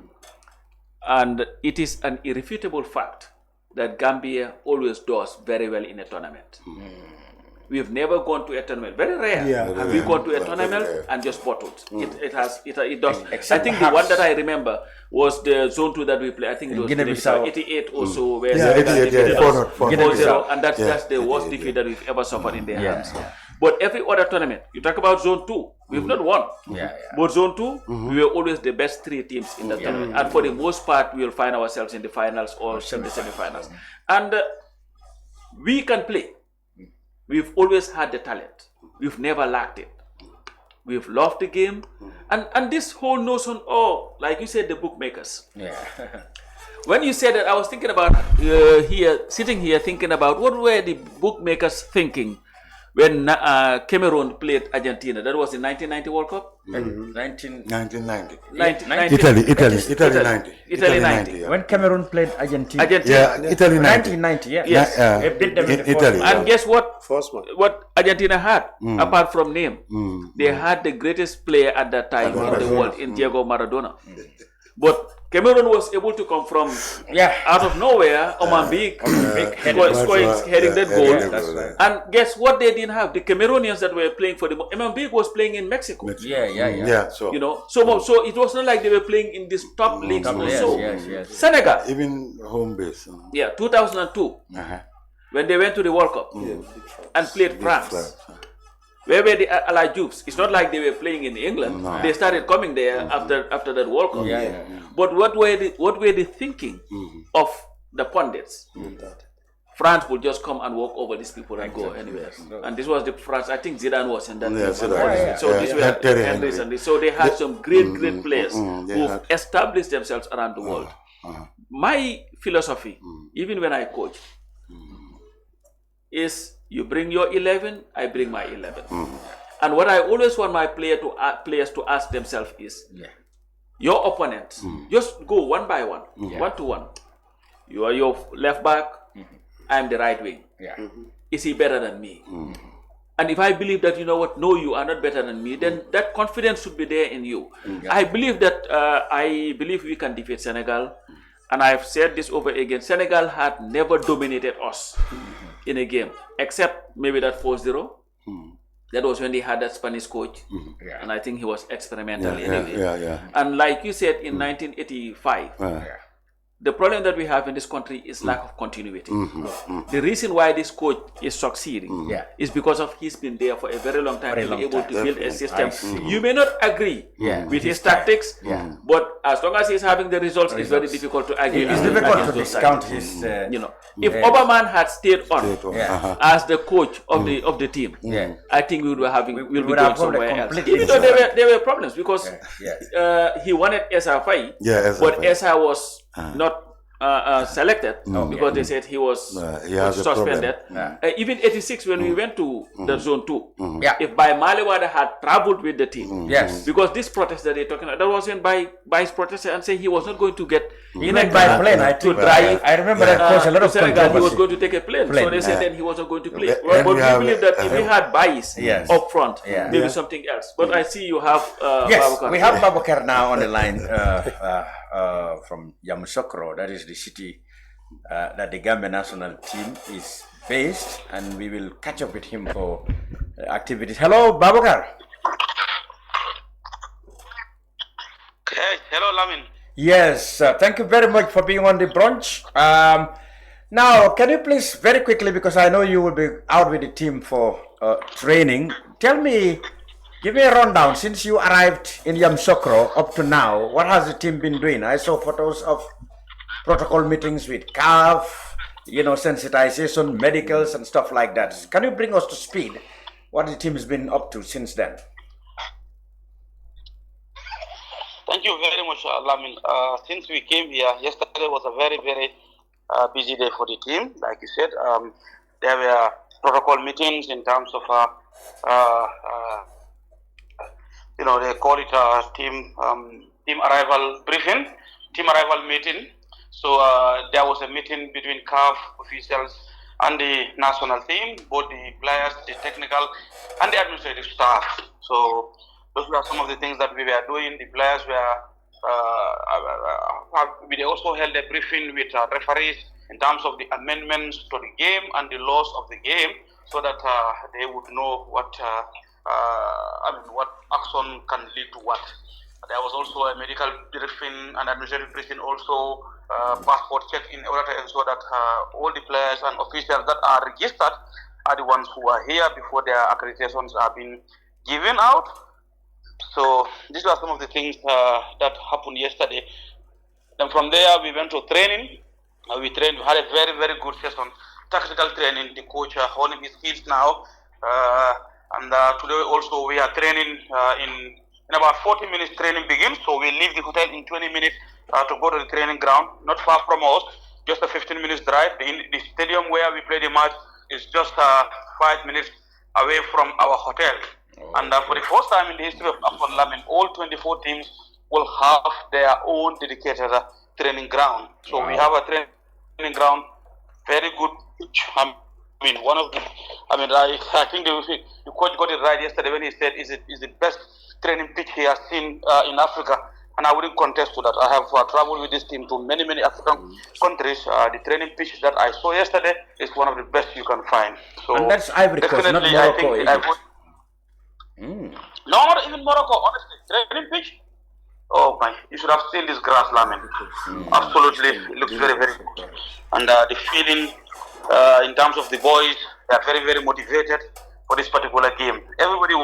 And it is an irrefutable fact that Gambia always does very well in a tournament. We have never gone to a tournament. Very rare. Have we gone to a tournament and just bottled? It does. Except I think perhaps the one that I remember was the Zone 2 that we played. I think it was Guinea-Bissau. 88 or so. Where 88, 4-0, and that's the worst defeat that we've ever suffered in their hands. But every other tournament, you talk about Zone 2, we've not won. But Zone 2, we were always the best 3 teams in the tournament. And for the most part, we will find ourselves in the finals or in the semi-finals. And we can play. We've always had the talent. We've never lacked it. We've loved the game. And this whole notion, like you said, the bookmakers. When you said that, I was thinking about sitting here thinking about what were the bookmakers thinking when Cameroon played Argentina. That was the 1990 World Cup? 1990. Italy 90. Italy 90. When Cameroon played Argentina. Italy 90. 1990, yeah. Yes. They beat them in the Italy. first And guess what? First one. What Argentina had, apart from name, they had the greatest player at that time in the world, in Diego Maradona. But Cameroon was able to come from out of nowhere, Omambik, heading that goal. And guess what they didn't have? The Cameroonians that were playing for the Omambik was playing in Mexico. So You know, so it was not like they were playing in these top leagues. Senegal, even home base. 2002, when they went to the World Cup and played France. Where were the Allied Jupes? It's not like they were playing in England. No. They started coming there after that World Cup. But what were the thinking of the pundits? France would just come and walk over these people and go anywhere. And this was the France. I think Zidane was in that. So these were Henrys and this. So they had some great players who established themselves around the world. My philosophy, even when I coach, is you bring your 11, I bring my 11. And what I always want my players to ask themselves is, your opponent, just go one by one, 1-to-1. You are your left back, I'm the right wing. Is he better than me? And if I believe that, you know what, no, you are not better than me, then that confidence should be there in you. I believe we can defeat Senegal. And I've said this over again, Senegal had never dominated us in a game, except maybe that 4-0. That was when they had that Spanish coach. And I think he was experimental anyway. And like you said, in 1985, the problem that we have in this country is lack of continuity. The reason why this coach is succeeding is because of he's been there for a very long time to be able to build a system. You may not agree with his tactics, but as long as he's having the results, it's very difficult to argue. It's difficult to discount his... if Oberman had stayed on as the coach of the team, I think we would be going somewhere else. Even though there were problems because he wanted SO5, but SO was not selected because they said he was suspended. Even 86 when we went to the Zone 2, if by Malewada had traveled with the team, because this protest that they're talking about, that wasn't by his protest and saying he was not going to get even by plane, I remember that caused a lot of Senegal, he was going to take a plane. So they said then he wasn't going to play. But we believe that if he had bias up front, maybe something else. But I see you have Babakar. We have Babakar now on the line from Yamoussoukro. That is the city that the Gambia national team is based, and we will catch up with him for activities. Hello, Babakar. Hey, hello, Lamin. Yes, thank you very much for being on the brunch. Now, can you please very quickly, because I know you will be out with the team for training, give me a rundown since you arrived in Yamoussoukro up to now. What has the team been doing? I saw photos of protocol meetings with CAF, sensitization, medicals and stuff like that. Can you bring us to speed what the team has been up to since then? Thank you very much, Lamin. Since we came here, yesterday was a very, very busy day for the team. Like you said, there were protocol meetings in terms of, they call it team arrival briefing, team arrival meeting. So there was a meeting between CAF officials and the national team, both the players, the technical, and the administrative staff. So Those were some of the things that we were doing. The players were, we also held a briefing with referees in terms of the amendments to the game and the laws of the game, so that they would know what, what action can lead to what. There was also a medical briefing and administrative briefing, also passport check, in order to ensure that all the players and officials that are registered are the ones who are here before their accreditations are being given out. So these are some of the things that happened yesterday. Then from there we went to training. We trained. We had a very, very good session, tactical training. The coach holding his kids now, and today also we are training in about 40 minutes. Training begins, so we leave the hotel in 20 minutes to go to the training ground, not far from us, just a 15 minutes drive. The stadium where we play the match is just 5 minutes away from our hotel. And for the first time in the history of Afcon, all 24 teams will have their own dedicated training ground. So we have a training ground, very good pitch. I think the coach got it right yesterday when he said is the best training pitch he has seen in Africa. And I wouldn't contest to that. I have traveled with this team to many, many African countries. The training pitch that I saw yesterday is one of the best you can find. So and that's Ivory Coast, not Morocco, is it? No, not even Morocco, honestly. Training pitch? Oh my, you should have seen this grass, Lamin. Absolutely, it looks very, very good. And the feeling in terms of the boys, they are very, very motivated for this particular game. Everybody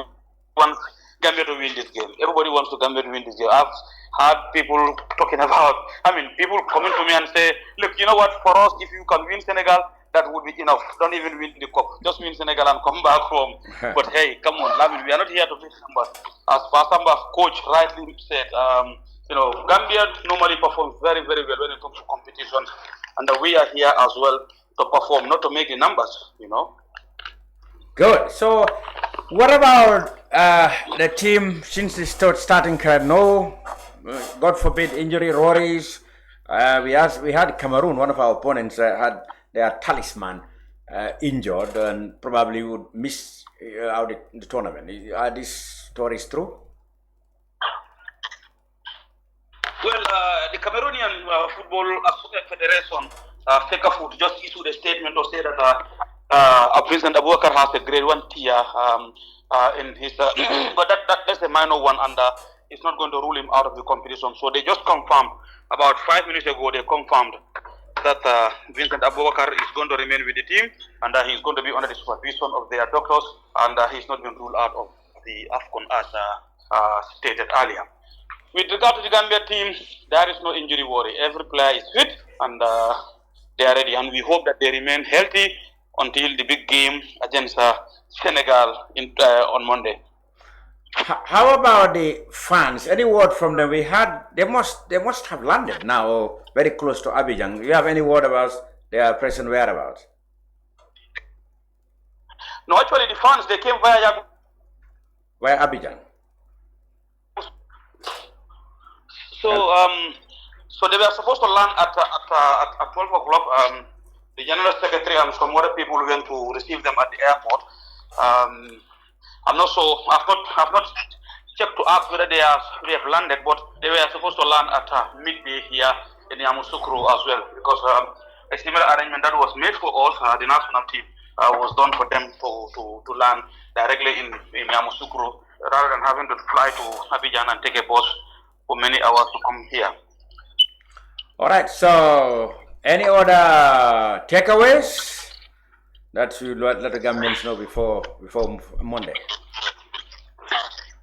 wants Gambia to win this game. Everybody wants Gambia to win this game. I've had people talking about, people coming to me and say, look, you know what, for us, if you can win Senegal, that would be enough. Don't even win the cup. Just win Senegal and come back home. But hey, come on, Lamin, we are not here to win numbers. As Samba's coach rightly said, Gambia normally performs very, very well when it comes to competition. And we are here as well to perform, not to make the numbers, Good. So, what about the team since the starting career? No, God forbid, injury, worries. We had Cameroon, one of our opponents, had their talisman injured and probably would miss out the tournament. Are these stories true? Well, the Cameroonian Football Federation, FECAFOOT, just issued a statement to say that President Abubakar has a grade 1 tier in his, but that's a minor one, and it's not going to rule him out of the competition. So they just confirmed, about 5 minutes ago, they confirmed that Vincent Abubakar is going to remain with the team, and he's going to be under the supervision of their doctors, and he's not been ruled out of the Afcon as stated earlier. With regard to the Gambia team, there is no injury worry. Every player is fit, and they are ready, and we hope that they remain healthy until the big game against Senegal on Monday. How about the fans? Any word from them? They must have landed now, or very close to Abidjan. Do you have any word about their present whereabouts? No, actually the fans, they came via Abidjan. So they were supposed to land at 12 o'clock. The general secretary and some other people went to receive them at the airport. I'm not sure. I've not checked to ask whether they have landed, but they were supposed to land at midday here in Yamoussoukro as well, because a similar arrangement that was made for us, the national team, was done for them to land directly in Yamoussoukro, rather than having to fly to Abidjan and take a bus for many hours to come here. All right. So, any other takeaways that you let the Gambians know before Monday?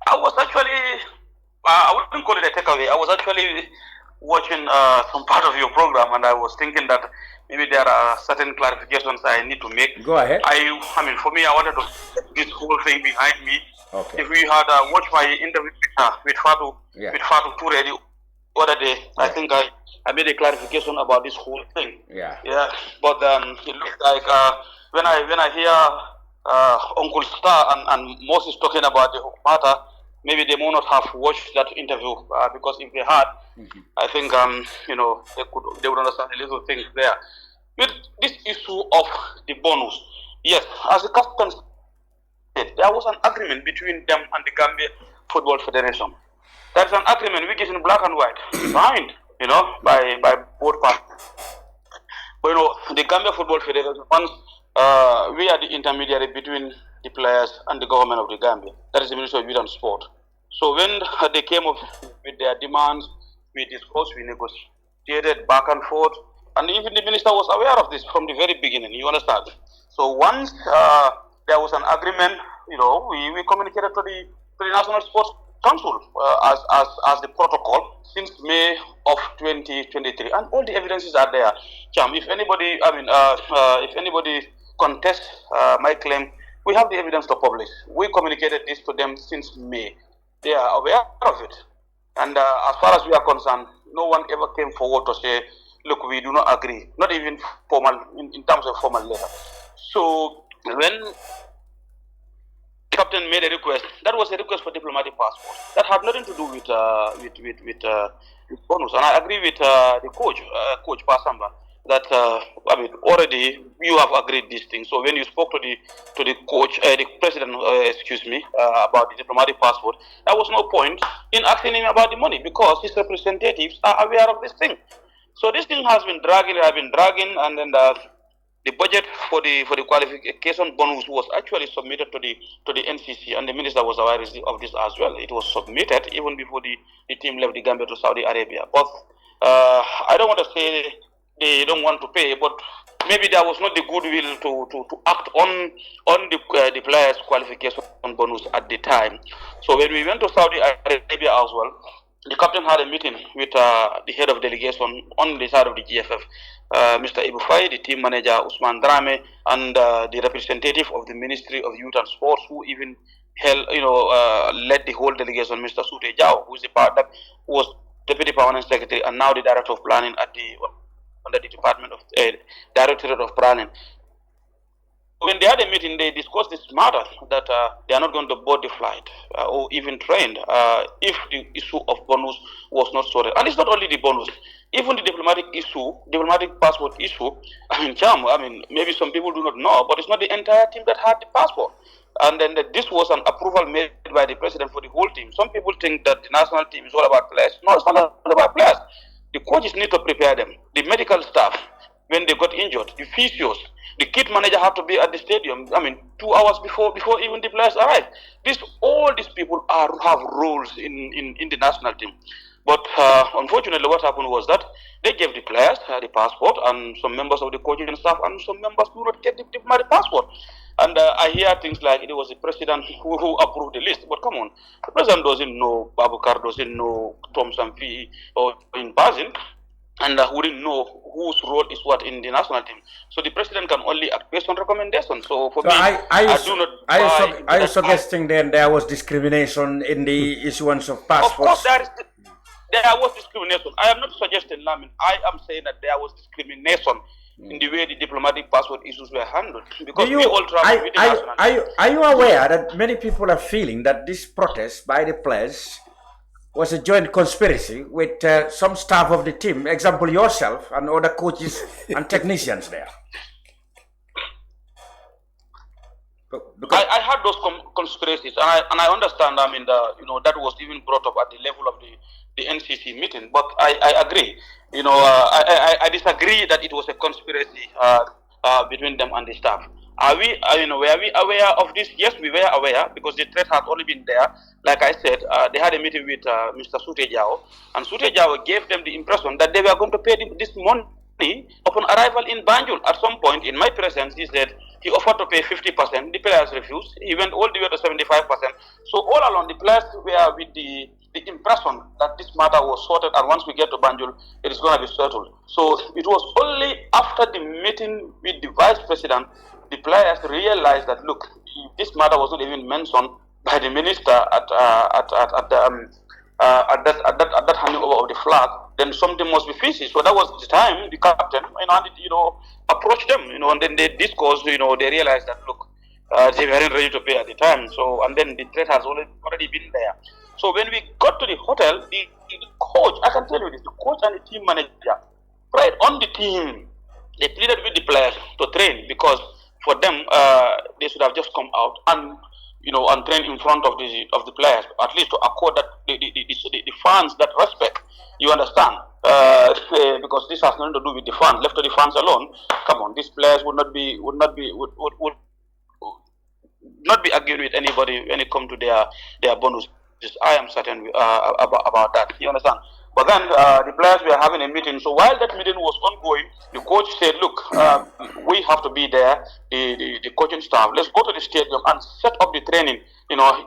I was actually, I wouldn't call it a takeaway. I was actually watching some part of your program, and I was thinking that maybe there are certain clarifications I need to make. Go ahead. For me, I wanted to put this whole thing behind me. Okay. If we had watched my interview with Fatou Touré the other day, I think I made a clarification about this whole thing. Yeah. But it looks like when I hear Uncle Star and Moses talking about the matter, maybe they may not have watched that interview because if they had, I think they would understand a little things there. With this issue of the bonus, yes, as the captain said, there was an agreement between them and the Gambia Football Federation. That's an agreement which is in black and white, signed, by both parties. But the Gambia Football Federation, once we are the intermediary between the players and the government of the Gambia. That is the Ministry of Youth and Sport. So when they came up with their demands, we discussed, we negotiated back and forth, and even the minister was aware of this from the very beginning. You understand? So once there was an agreement, we communicated to the National Sports Council as the protocol since May of 2023, and all the evidences are there. Cham, if anybody, if anybody contests my claim, we have the evidence to publish. We communicated this to them since May. They are aware of it, and as far as we are concerned, no one ever came forward to say, "Look, we do not agree." Not even formal, in terms of formal letter. So when the captain made a request, that was a request for diplomatic passport. That had nothing to do with bonus. And I agree with the coach, Coach Samba, that already you have agreed these things. So when you spoke to the coach, the president, about the diplomatic passport, there was no point in asking him about the money because his representatives are aware of this thing. So this thing has been dragging, and then the budget for the qualification bonus was actually submitted to the NCC, and the minister was aware of this as well. It was submitted even before the team left the Gambia to Saudi Arabia. But I don't want to say they don't want to pay, but maybe there was not the goodwill to act on the players' qualification bonus at the time. So when we went to Saudi Arabia as well, the captain had a meeting with the head of delegation on the side of the GFF, Mr. Ibufai, the team manager Usman Drame, and the representative of the Ministry of Youth and Sports, who even led the whole delegation, Mr. Sute Jao, who is was Deputy Permanent Secretary and now the Director of Planning under the Department of Directorate of Planning. When they had a meeting, they discussed this matter that they are not going to board the flight or even trained if the issue of bonus was not sorted. And it's not only the bonus, even the diplomatic passport issue. Maybe some people do not know, but it's not the entire team that had the passport. And then this was an approval made by the president for the whole team. Some people think that the national team is all about players. No, it's not all about players. The coaches need to prepare them. The medical staff, when they got injured, the physios, the kit manager had to be at the stadium. 2 hours before even the players arrive. All these people have roles in the national team. But unfortunately, what happened was that they gave the players the passport, and some members of the coaching staff and some members do not get the diplomatic passport. And I hear things like it was the president who approved the list. But come on, the president doesn't know Babukar, doesn't know Tom Samfi or in Bazin, and wouldn't know whose role is what in the national team. So the president can only act based on recommendations. So for me, I do not. Are you suggesting then there was discrimination in the issuance of passports? Of course, there was discrimination. I am not suggesting, Lamin. I am saying that there was discrimination in the way the diplomatic passport issues were handled. Because we all travel with the national team. Are you aware that many people are feeling that this protest by the players was a joint conspiracy with some staff of the team, example yourself and other coaches and technicians there? I had those conspiracies, and I understand. That was even brought up at the level of the NCC meeting. But I agree. I disagree that it was a conspiracy between them and the staff. Were we aware of this? Yes, we were aware because the threat had already been there. Like I said, they had a meeting with Mr. Sute Jao, and Sute Jao gave them the impression that they were going to pay this money upon arrival in Banjul. At some point, in my presence, he said he offered to pay 50%. The players refused. He went all the way to 75%. So all along, the players were with the impression that this matter was sorted, and once we get to Banjul, it is going to be settled. So it was only after the meeting with the vice president, the players realized that, look, this matter was not even mentioned by the minister at that handing over of the flag, then something must be fishy. So that was the time the captain, approached them, and then they discussed, they realized that, look, they weren't ready to pay at the time. So, and then the threat has already been there. So when we got to the hotel, the coach, I can tell you this, the coach and the team manager, right on the team, they pleaded with the players to train because for them, they should have just come out. And and train in front of the players, at least to accord that the fans that respect. You understand? Because this has nothing to do with the fans. Left to the fans alone, come on, these players would not be arguing with anybody when it comes to their bonus. I am certain about that. You understand? But then the players were having a meeting. So while that meeting was ongoing, the coach said, "Look, we have to be there. The coaching staff. Let's go to the stadium and set up the training."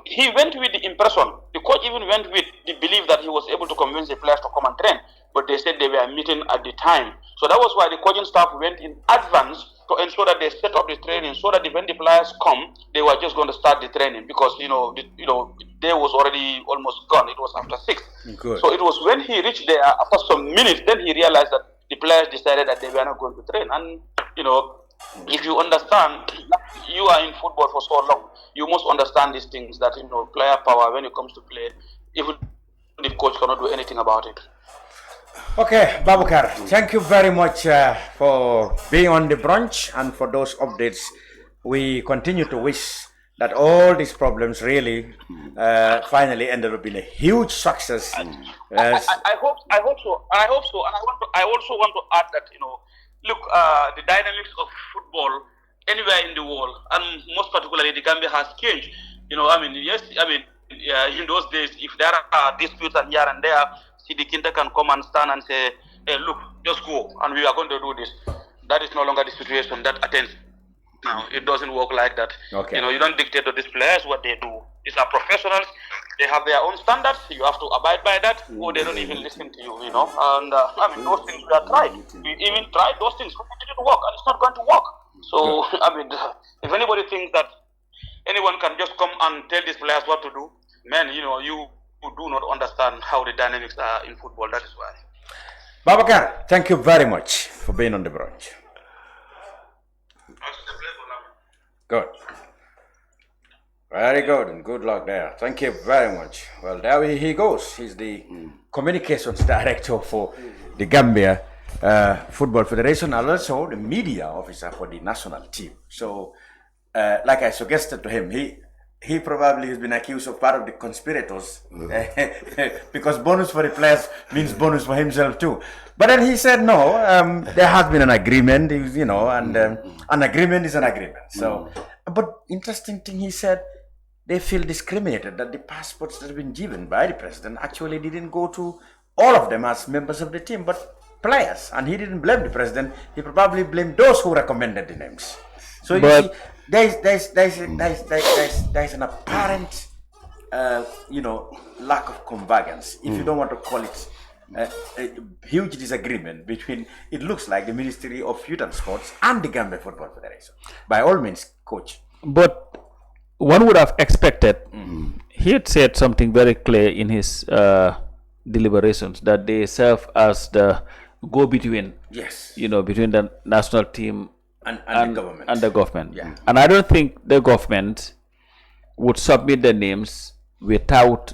He went with the impression. The coach even went with the belief that he was able to convince the players to come and train. But they said they were meeting at the time. So that was why the coaching staff went in advance to ensure that they set up the training so that when the players come, they were just going to start the training because the day was already almost gone. It was after 6. Good. So it was when he reached there after some minutes, then he realized that the players decided that they were not going to train. And if you understand, you are in football for so long, you must understand these things that player power when it comes to play, even the coach cannot do anything about it. Okay, Babukar, thank you very much for being on the brunch and for those updates. We continue to wish that all these problems really finally ended up in a huge success. I hope so. And I also want to add that look, the dynamics of football anywhere in the world, and most particularly the Gambia, has changed. In those days, if there are disputes and here and there, Sidi Kinta can come and stand and say, "Hey, look, just go, and we are going to do this." That is no longer the situation that attends now. It doesn't work like that. Okay. You don't dictate to these players what they do. These are professionals. They have their own standards. You have to abide by that, or they don't even listen to you. And those things we have tried. We even tried those things. It didn't work, and it's not going to work. So, if anybody thinks that anyone can just come and tell these players what to do, man, you do not understand how the dynamics are in football. That is why. Babakar, thank you very much for being on the brunch. Good. Very good, and good luck there. Thank you very much. Well, there he goes. He's the communications director for the Gambia Football Federation and also the media officer for the national team. So, like I suggested to him, he probably has been accused of part of the conspirators because bonus for the players means bonus for himself too. But then he said no, there has been an agreement, and an agreement is an agreement. So, but interesting thing, he said they feel discriminated that the passports that have been given by the president actually didn't go to all of them as members of the team, but players. And he didn't blame the president. He probably blamed those who recommended the names. So you see, there's an apparent, lack of convergence. If you don't want to call it a huge disagreement between, it looks like the Ministry of Youth and Sports and the Gambia Football Federation. By all means, coach. But one would have expected, he had said something very clear in his deliberations, that they serve as the go-between, between the national team and the government. Yeah. And I don't think the government would submit the names without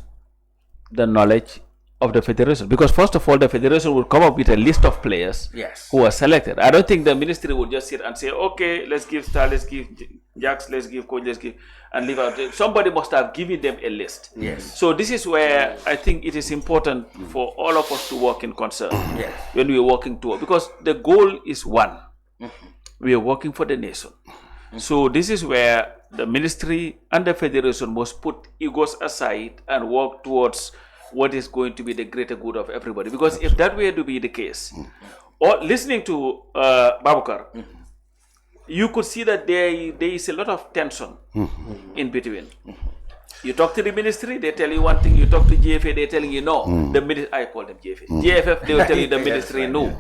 the knowledge of the federation, because first of all, the federation will come up with a list of players who are selected. I don't think the ministry would just sit and say, okay, let's give Star, let's give Jacks, let's give Coach, let's give, and leave out. Somebody must have given them a list. Yes. So this is where I think it is important for all of us to work in concert when we are working toward, because the goal is one. We are working for the nation. So this is where the ministry and the federation must put egos aside and work towards what is going to be the greater good of everybody. Because if that were to be the case, or listening to Babukar, you could see that there is a lot of tension in between. You talk to the ministry, they tell you one thing. You talk to GFA, they're telling you no. I call them GFA. GFF, they will tell you the ministry no.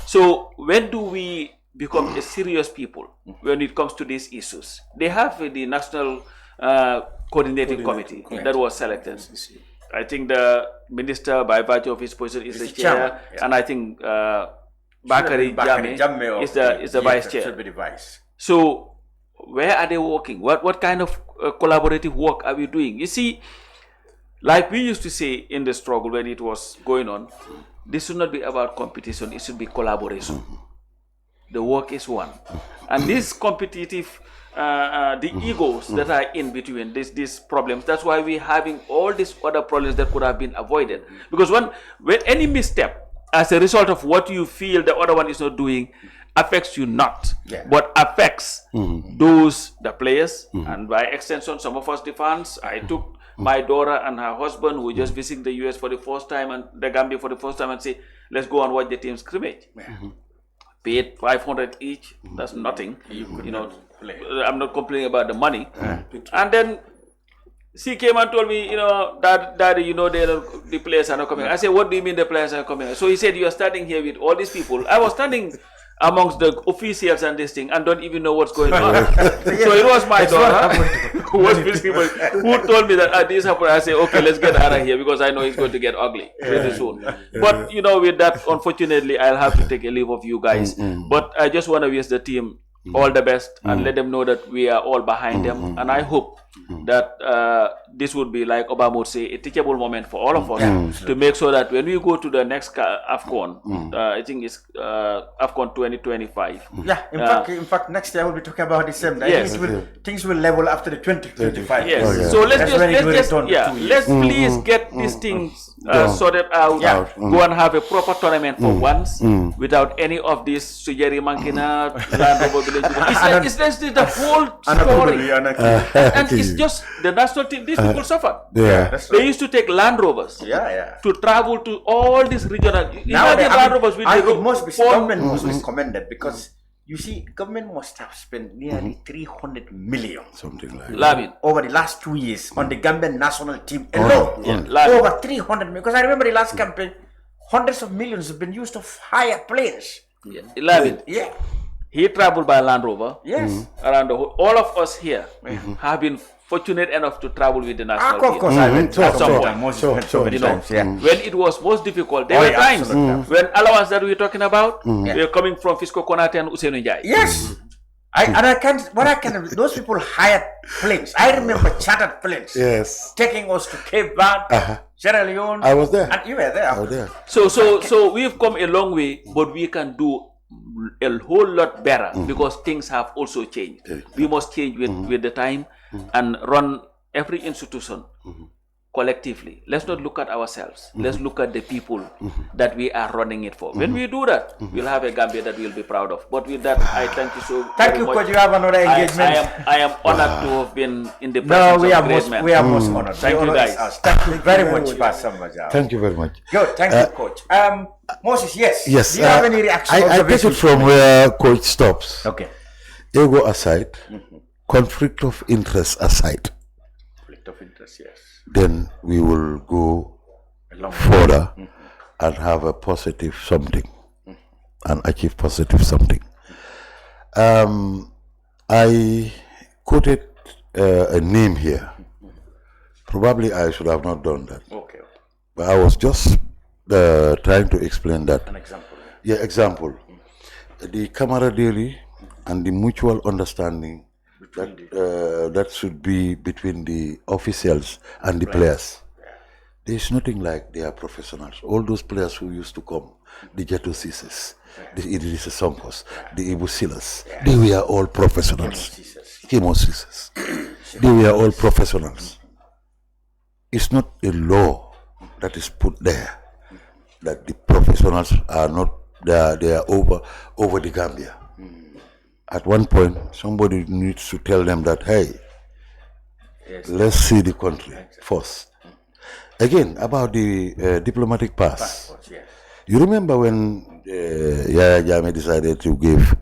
So when do we become a serious people when it comes to these issues? They have the National Coordinating Committee that was selected. I think the minister, by virtue of his position, is the chair, and I think Bakari Jammeh is the vice chair. Should be the vice. So, where are they working? What kind of collaborative work are we doing? You see, like we used to say in the struggle when it was going on, this should not be about competition, it should be collaboration. The work is one. And this competitive the egos that are in between these problems. That's why we're having all these other problems that could have been avoided. Because when any misstep as a result of what you feel the other one is not doing affects you not, but affects the players, and by extension, some of us the fans. I took my daughter and her husband who were just visiting the US for the first time and the Gambia for the first time and say, let's go and watch the team scrimmage. Paid $500 each. That's nothing. You know, I'm not complaining about the money. And then she came and told me, you know, Daddy, you know, the players are not coming. I said, what do you mean the players are coming? So he said, you are standing here with all these people. I was standing amongst the officials and this thing and don't even know what's going on. So it was my daughter who was visible, who told me that this happened. I said, okay, let's get out of here because I know it's going to get ugly pretty soon. But, you know, with that, unfortunately, I'll have to take a leave of you guys. But I just want to wish the team all the best and let them know that we are all behind them. And I hope that this would be, like Obama would say, a teachable moment for all of us to make sure that when we go to the next Afcon, I think it's Afcon 2025. Yeah, in fact, next year we'll be talking about the same. Yes. Things will level after the 2025. Yes. So let's please get these things sorted out. Go and have a proper tournament for once without any of this Sujeri Mankina, Land Rover Village. It's the whole story. And it's just the national team. These people suffer. They used to take Land Rovers to travel to all these regional. Land Rovers with government must be commended because you see, government must have spent nearly 300 million over the last 2 years on the Gambian national team alone. Over 300 million. Because I remember the last campaign, hundreds of millions have been used to hire planes. He traveled by Land Rover. Yes. Around the whole, all of us here have been fortunate enough to travel with the national team. Of course, I went at some point. When it was most difficult, there were times when allowance that we're talking about, we're coming from Fisco Konate and Usainu Njai. Yes. Those people hired planes. I remember chartered planes. Yes. Taking us to Cape Verde, Sierra Leone. I was there. And you were there. I was there. So we've come a long way, but we can do a whole lot better because things have also changed. We must change with the time and run every institution collectively. Let's not look at ourselves. Let's look at the people that we are running it for. When we do that, we'll have a Gambia that we'll be proud of. But with that, I thank you so Thank you, Coach. You have another engagement. I am honored to have been in the presence of great men. We are most honored. Thank you, guys. Thank you very much, Pastor. Thank you very much. Good. Thank you, Coach. Moses, yes. Yes. Do you have any reaction? I take it from where Coach stops. Okay. Ego aside, conflict of interest aside. Conflict of interest, yes. Then we will go further and have a positive something and achieve positive something. I quoted a name here. Probably I should have not done that. Okay. But I was just trying to explain that. An example. Yeah, example. The camaraderie and the mutual understanding that should be between the officials and the players. There is nothing like they are professionals. All those players who used to come, the Jeto Sises, the Idris Sonkos, the Ibu Silas, they were all professionals. Kemo Sises. They were all professionals. It's not a law that is put there that the professionals are not there. They are over the Gambia. At one point, somebody needs to tell them that, hey, let's see the country first. Again, about the diplomatic pass. You remember when Yaya Jammeh decided to give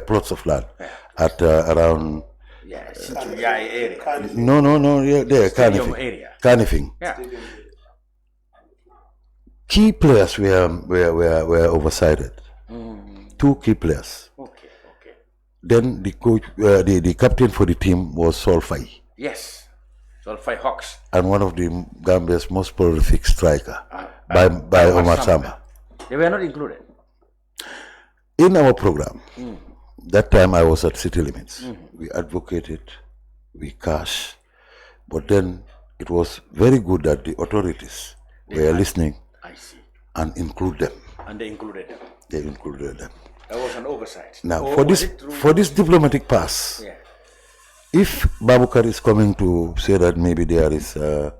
plots of land at around... Canifing. Key players were oversighted. 2 key players. Okay. Then the coach, the captain for the team was Solfai. Yes, Solfai Hawks. And one of the Gambia's most prolific striker by Omar Samba. They were not included in our program. That time I was at City Limits. We advocated, we cashed, but then it was very good that the authorities were listening and include them. And they included them. They included them. That was an oversight. Now, Or for was this it through- for this diplomatic pass, Yeah. if Babukar is coming to say that maybe there is, I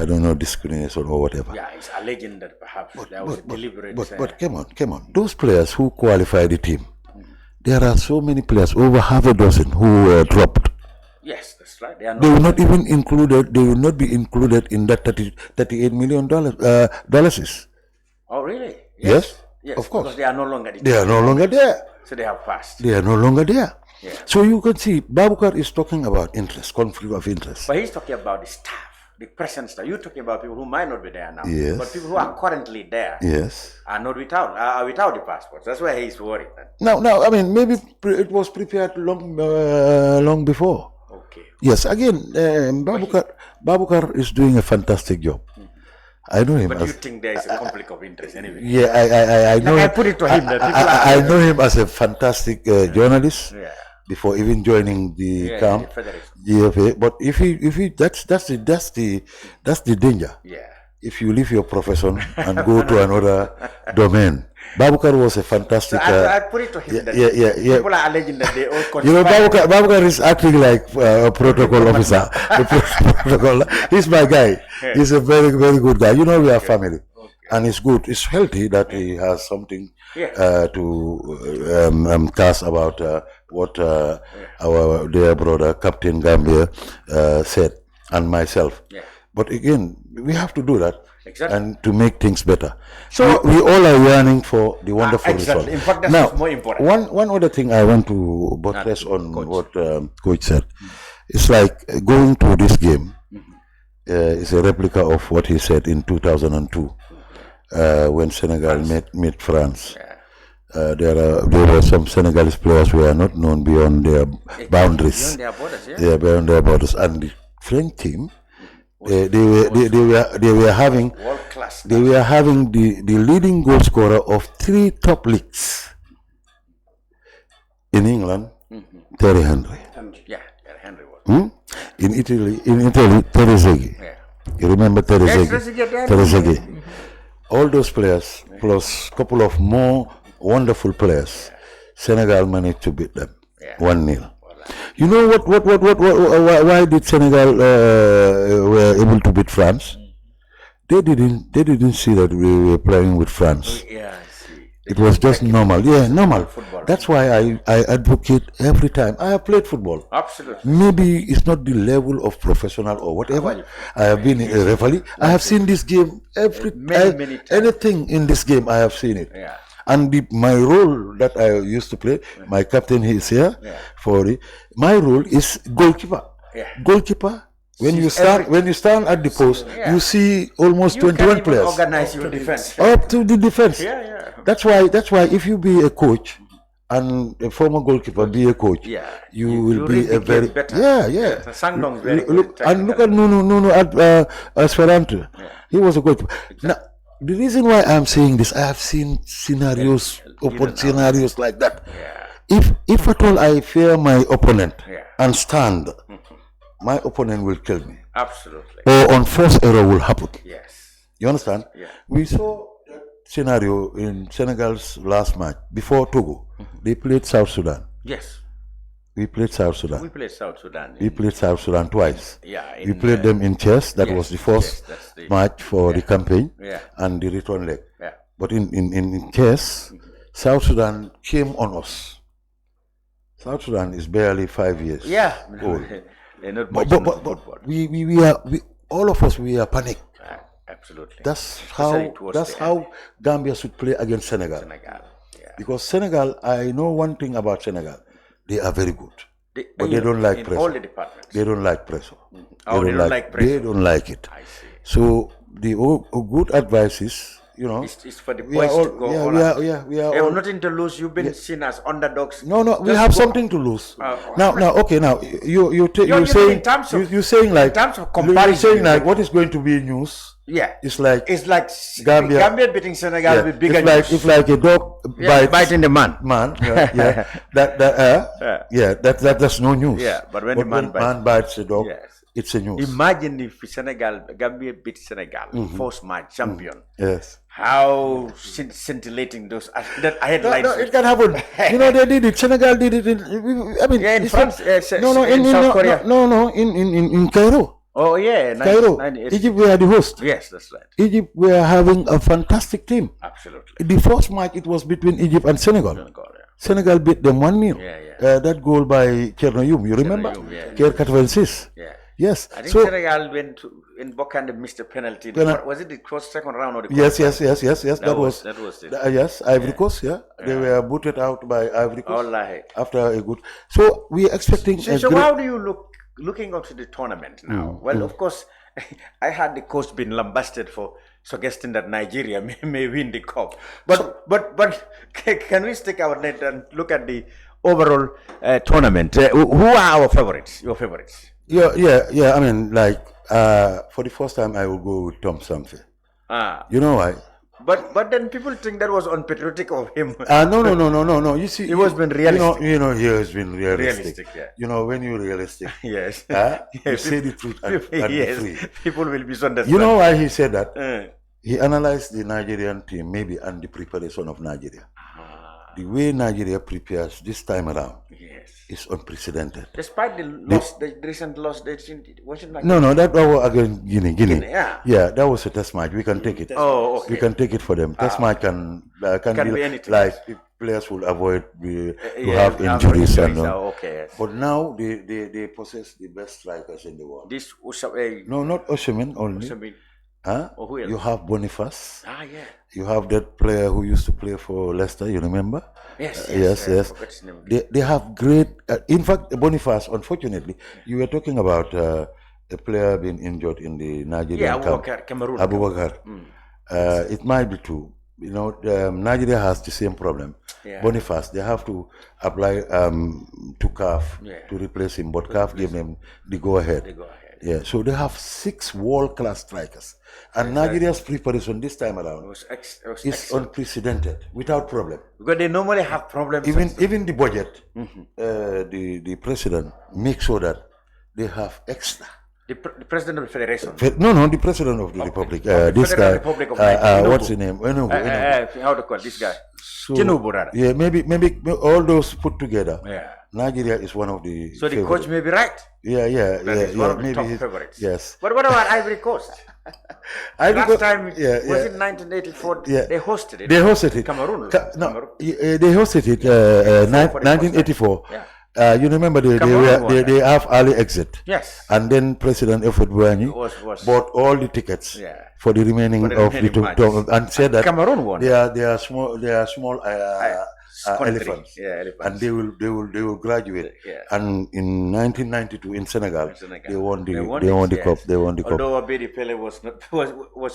don't know, discrimination or whatever. Yeah, it's alleging that perhaps there was a deliberate. But come on. Those players who qualify the team, there are so many players, over half a dozen, who were dropped. Yes, that's right. They are not. They will not even included. They will not be included in that $38 million dollars. Oh, really? Yes, Yes, of course. Because they are no longer. They are no longer there. So they have passed. They are no longer there. Yeah. So you can see Babukar is talking about interest, conflict of interest. But he's talking about the staff, the present staff. You're talking about people who might not be there now. Yes. But people who are currently there. Yes. Are not without the passports. That's why he's worried. Now, I mean, maybe it was prepared long before. Okay. Yes. Again, Babukar is doing a fantastic job. I know him. But you think there is a conflict of interest anyway? Yeah, I know. I put it to him that I know him as a fantastic journalist. Yeah. Before even joining the camp, the Federation. GFA. But if he that's the danger. Yeah. If you leave your profession and go to another domain. Babukar was a fantastic. So I put it to him. Yeah. People are alleging that they all conspire. You know, Babukar is acting like a protocol officer. He's my guy. Yeah. He's a very, very good guy. You know, we are family. And it's good. It's healthy that he has something to cast about what our dear brother, Captain Gambia, said, and myself. Yeah. But again, we have to do that. Exactly. And to make things better. So we all are yearning for the wonderful result. In fact, that's now, more important. one other thing I want to buttress on what Coach said. It's like going to this game is a replica of what he said in 2002 when Senegal met France. There were some Senegalese players who are not known beyond their boundaries. Beyond their borders, Yeah, beyond their borders. And the French team, they were having the leading goal scorer of 3 top leagues in England, Terry Henry. Yeah, Terry Henry was. In Italy, Tereseghi. Yeah. You remember Tereseghi? Yes, Tereseghi. All those players plus a couple of more wonderful players, Senegal managed to beat them 1-0. You know why did Senegal were able to beat France? They didn't see that we were playing with France. Yeah, I see. It was just normal. Yeah, normal. That's why I advocate every time. I have played football. Absolutely. Maybe it's not the level of professional or whatever. I have been in a referee. I have seen this game many times. Anything in this game I have seen it. Yeah. And my role that I used to play, my captain is here for it. My role is goalkeeper. Yeah. Goalkeeper. When you stand at the post, you see almost 21 players. Organize your defense. Up to the defense. Yeah. That's why if you be a coach and a former goalkeeper be a coach, you will be really a very better. Yeah. Sangdong's very Look good. at Nuno at Esperanto. He was a goalkeeper. Now, the reason why I'm saying this, I have seen scenarios, scenarios like that. If at all I fear my opponent and stand, my opponent will kill me. Absolutely. Or unforced error will happen. Yes. You understand? Yeah. We saw that scenario in Senegal's last match before Togo. They played South Sudan. Yes. We played South Sudan. We played South Sudan. We played South Sudan twice. Yeah. We played them in chess. That was the first match for the campaign and the return leg. Yeah. But in chess, South Sudan came on us. South Sudan is barely 5 years old. They're not but we are all of us are panicked. Absolutely. That's how Gambia should play against Senegal. Because Senegal, I know one thing about Senegal. They are very good. But they don't like pressure. All the departments. They don't like pressure. Oh, they don't like pressure. They don't like it. I see. So the good advice is, it's for the boys to go on. We are They have all, nothing to lose. You've been seen as underdogs. No, we have something to lose. Now, you're saying in terms of, you're saying like in terms of comparison, you're saying like what is going to be news? Yeah, it's like Gambia beating Senegal with bigger news. It's like a dog biting the man. That's no news. Yeah, but when the man bites the dog, it's a news. Imagine if Gambia beat Senegal, first match champion. Yes. How scintillating those headlines. No, it can happen. They did it. Senegal did it. In France, in South Korea. In Cairo. Oh yeah, Cairo. Egypt were the host. Yes, that's right. Egypt were having a fantastic team. Absolutely. The first match, it was between Egypt and Senegal. Senegal beat them 1-0. That goal by Chernoyum, you remember? Ker 86. Yeah. Yes. I think Senegal went in Bokande missed a penalty. Was it the second round or the Yes. That was it. Yes, Ivory Coast, They were booted out by Ivory Coast. Wallahi. After a good. So we are expecting. So how do you looking up to the tournament now? Well, of course, I had the coach been lambasted for suggesting that Nigeria may win the cup. But can we stick our net and look at the overall tournament? Who are our favorites? Your favorites? Yeah. I mean, for the first time, I will go with Tom Sampson. You know why? But then people think that was unpatriotic of him. No. You see, he was been realistic. He has been realistic. Yeah. When you're realistic, yes, you say the truth and yes. be free. People will misunderstand. You know why he said that? He analyzed the Nigerian team, maybe, and the preparation of Nigeria. The way Nigeria prepares this time around is unprecedented. Despite the recent loss, wasn't like No, that was against Guinea. Yeah, that was a test match. We can take it. Oh, okay. We can take it for them. Test match can be anything. Like players will avoid to have injuries and all. Okay. Yes. But now they possess the best strikers in the world. This No, not Osimhen only. Or who else? You have Boniface. Yeah. You have that player who used to play for Leicester, you remember? Yes. They have great... in fact, Boniface, unfortunately, you were talking about a player being injured in the Nigerian camp. Abubakar. It might be true. Nigeria has the same problem. Boniface, they have to apply to CAF to replace him, but CAF gave them the go-ahead. Yeah, so they have 6 world-class strikers. And Nigeria's preparation this time around is unprecedented, without problem. Because they normally have problems. Even the budget, the president makes sure that they have extra. The president of the federation? No, the president of the republic. This guy, what's his name? How to call this guy? So, yeah, maybe all those put together. Nigeria is one of the. So the coach may be right. Yeah. One of the top favorites. Yes. But what about Ivory Coast? Last time was it 1984? They hosted it. They hosted it. Cameroon. They hosted it 1984. You remember they have early exit. Yes. And then President Efod Buani bought all the tickets for the remaining of the tour and said that Cameroon won. They are small elephants. And they will graduate. And in 1992 in Senegal, they won the cup. They won the cup. Although Abedi Pele was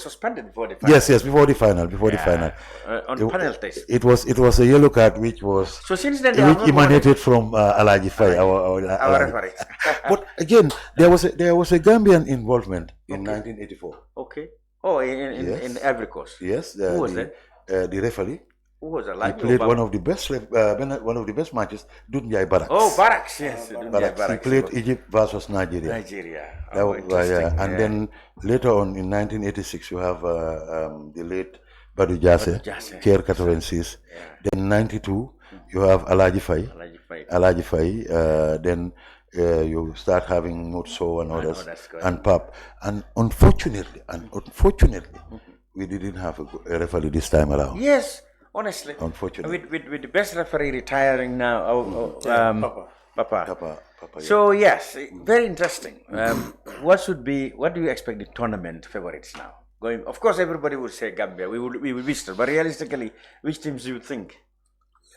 suspended before the final. Yes, before the final. On penalties. It was a yellow card which was emanated from Alaji Faye, our referee. But again, there was a Gambian involvement in 1984. Okay. Oh, in Ivory Coast. Yes. Who was that? The referee. Who was He played one of the best matches, Dunjai Barracks. Oh, Barracks, yes. Barracks. He played Egypt versus Nigeria. And then later on in 1986, you have the late Badu Jase, Ker 86. Then 92, you have Alaji Faye. Then you start having Mutso and others, and Pap. And unfortunately, we didn't have a referee this time around. Yes. Honestly, unfortunately, with the best referee retiring now, Papa. So yes, very interesting. What do you expect the tournament favorites now? Of course, everybody would say Gambia. We will wish them, but realistically, which teams do you think?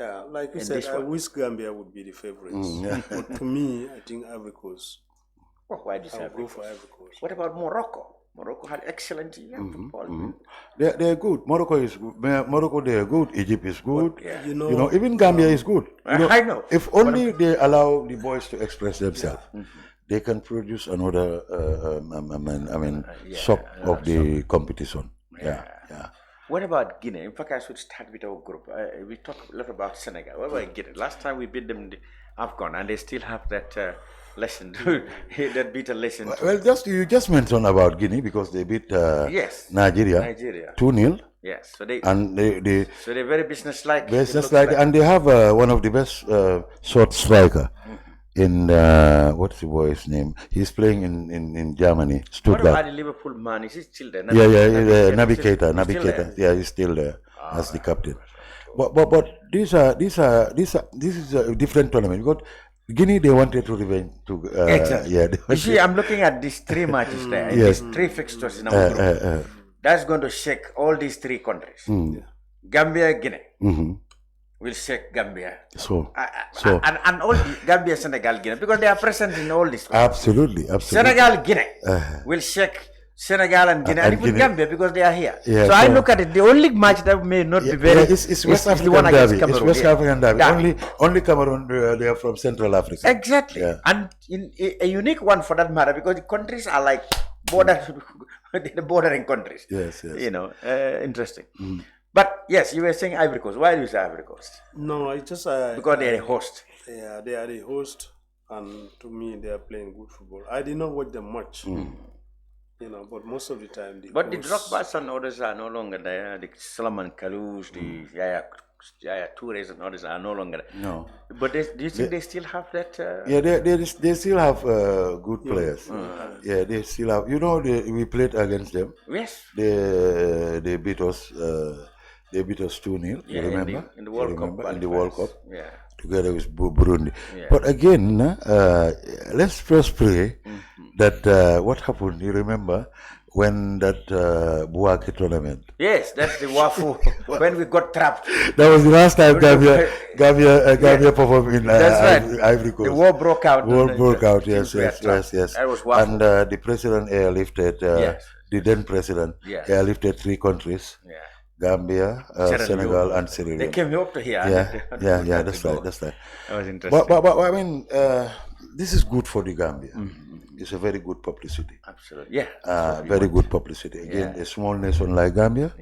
Yeah, like you said, I wish Gambia would be the favorites. But to me, I think Ivory Coast. Why do you say I'll go for Ivory Coast? What about Morocco? Morocco had excellent football. They're good. Morocco is good. Morocco, they are good. Egypt is good. But, you know, even Gambia is good. I know. If only they allow the boys to express themselves, they can produce another, shock of the competition. Yeah. What about Guinea? In fact, I should start with our group. We talk a lot about Senegal. What about Guinea? Last time we beat them in the Afcon, and they still have that lesson. That bitter lesson. Well, you just mentioned about Guinea because they beat Nigeria 2-0. Yes, so they're very business-like. And they have one of the best short striker in what's the boy's name? He's playing in Germany, Stuttgart. What about the Liverpool man? Is he still there? Naby Keita. Yeah, he's still there as the captain. But this is a different tournament because Guinea they wanted to revenge to exactly. Yeah. You see, I'm looking at these 3 matches there. These 3 fixtures in our group. That's going to shake all these 3 countries. Gambia, Guinea. Will shake Gambia. And all Gambia, Senegal, Guinea, because they are present in all these. Absolutely. Senegal, Guinea will shake Senegal and Guinea, and even Gambia because they are here. So I look at it. The only match that may not be very it's West African derby. It's West African derby. Only Cameroon they are from Central Africa. Exactly, and in a unique one for that matter because the countries are like bordering countries. Yes. You know, interesting. But yes, you were saying Ivory Coast. Why do you say Ivory Coast? No, it's just because they are a host. Yeah, they are the host, and to me, they are playing good football. I did not watch them much, you know, but most of the time. The Drogbas and others are no longer there. The Solomon Kalous, the Yaya Tourés and others are no longer there. No. But do you think they still have that? They still have good players. Yeah, they still have. You know, we played against them. Yes. They beat us. They beat us 2-0. Yeah, you remember? In the World Cup. In the World Cup. Yeah. Together with Burundi. Yeah. But again, let's first pray that what happened. You remember when that Buaki tournament? Yes, that's the Wafu. When we got trapped. That was the last time Gambia performed in Ivory Coast. The war broke out. Yes. That was Wafu. And the president airlifted. The then president airlifted 3 countries. Yeah. Gambia, Senegal, and Sierra Leone. They came up to here. Yeah, that's right. That was interesting. But I mean, this is good for the Gambia. It's a very good publicity. Absolutely, very good publicity. Again, a small nation like Gambia,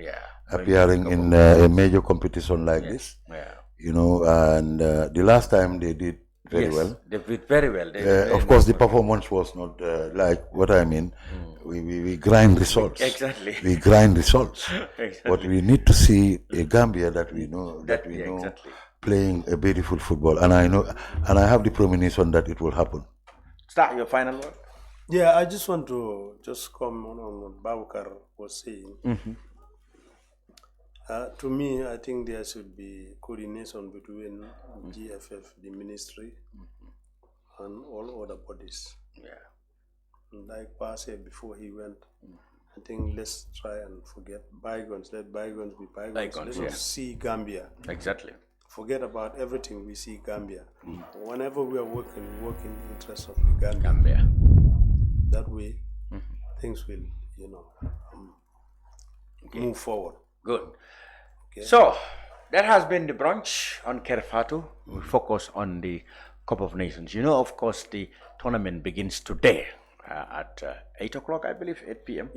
appearing in a major competition like this. You know, and the last time they did very well. They did very well. Of course, the performance was not like what I mean. We grind results. Exactly. We grind results. Exactly. But we need to see a Gambia that we know Exactly. playing a beautiful football, and I have the premonition that it will happen. Start your final word. Yeah, I just want to comment on what Babukar was saying. To me, I think there should be coordination between GFF, the ministry, and all other bodies. Yeah. Like Pa said before he went, I think let's try and forget bygones. Let bygones be bygones. Let's see Gambia. Exactly. Forget about everything. We see Gambia. Whenever we are working, we work in the interest of the Gambia. That way, things will, move forward. Good. Okay. So, that has been the brunch on Kerfatu. We focus on the Cup of Nations. You know, of course, the tournament begins today at 8 o'clock, I believe, 8 p.m.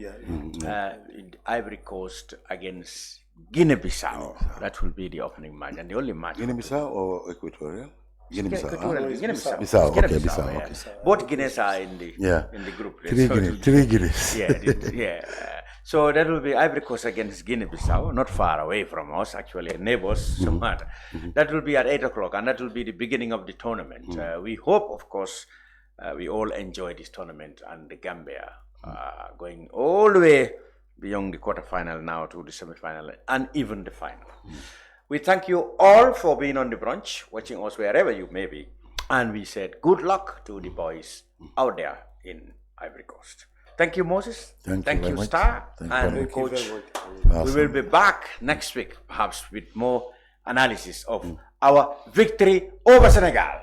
Ivory Coast against Guinea-Bissau. That will be the opening match and the only match. Guinea-Bissau or Equatorial? Guinea-Bissau. Guinea-Bissau. Both Guineas are in the group. Three Guineas. So that will be Ivory Coast against Guinea-Bissau, not far away from us, actually, neighbors. That will be at 8 o'clock, and that will be the beginning of the tournament. We hope, of course, we all enjoy this tournament, and the Gambia going all the way beyond the quarterfinal now to the semi-final and even the final. We thank you all for being on the brunch, watching us wherever you may be, and we said good luck to the boys out there in Ivory Coast. Thank you, Moses. Thank you, Star, and Coach. We will be back next week, perhaps with more analysis of our victory over Senegal.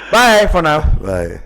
Bye for now. Bye.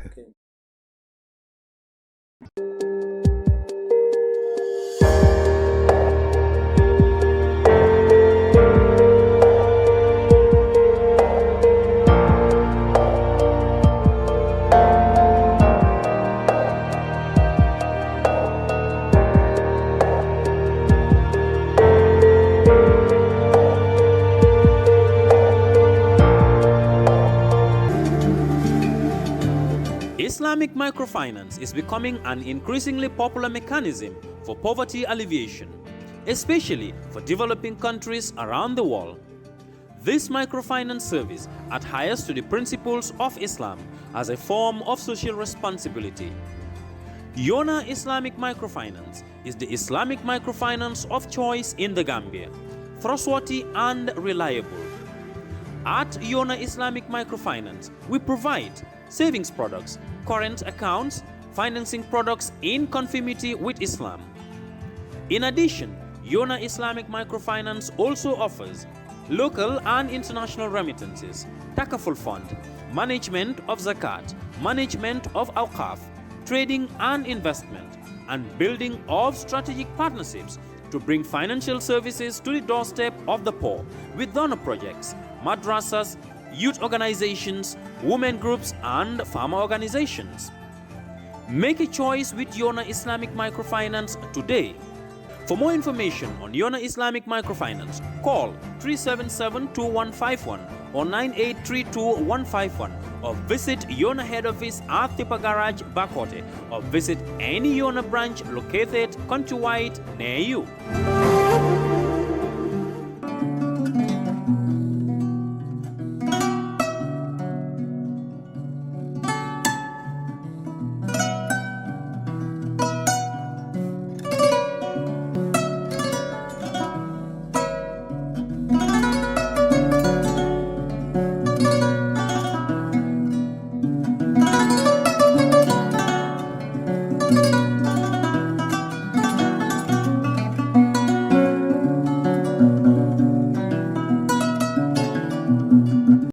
Islamic microfinance is becoming an increasingly popular mechanism for poverty alleviation, especially for developing countries around the world. This microfinance service adheres to the principles of Islam as a form of social responsibility. Yona Islamic Microfinance is the Islamic microfinance of choice in the Gambia, trustworthy and reliable. At Yona Islamic Microfinance, we provide savings products, current accounts, financing products in conformity with Islam. In addition, Yona Islamic Microfinance also offers local and international remittances, takaful fund, management of zakat, management of awqaf, trading and investment, and building of strategic partnerships to bring financial services to the doorstep of the poor with donor projects, madrasas, youth organizations, women groups, and farmer organizations. Make a choice with Yona Islamic Microfinance today. For more information on Yona Islamic Microfinance, call 377-2151 or 9832-151 or visit Yona head office at Tipa Garage, Bakote, or visit any Yona branch located countrywide near you.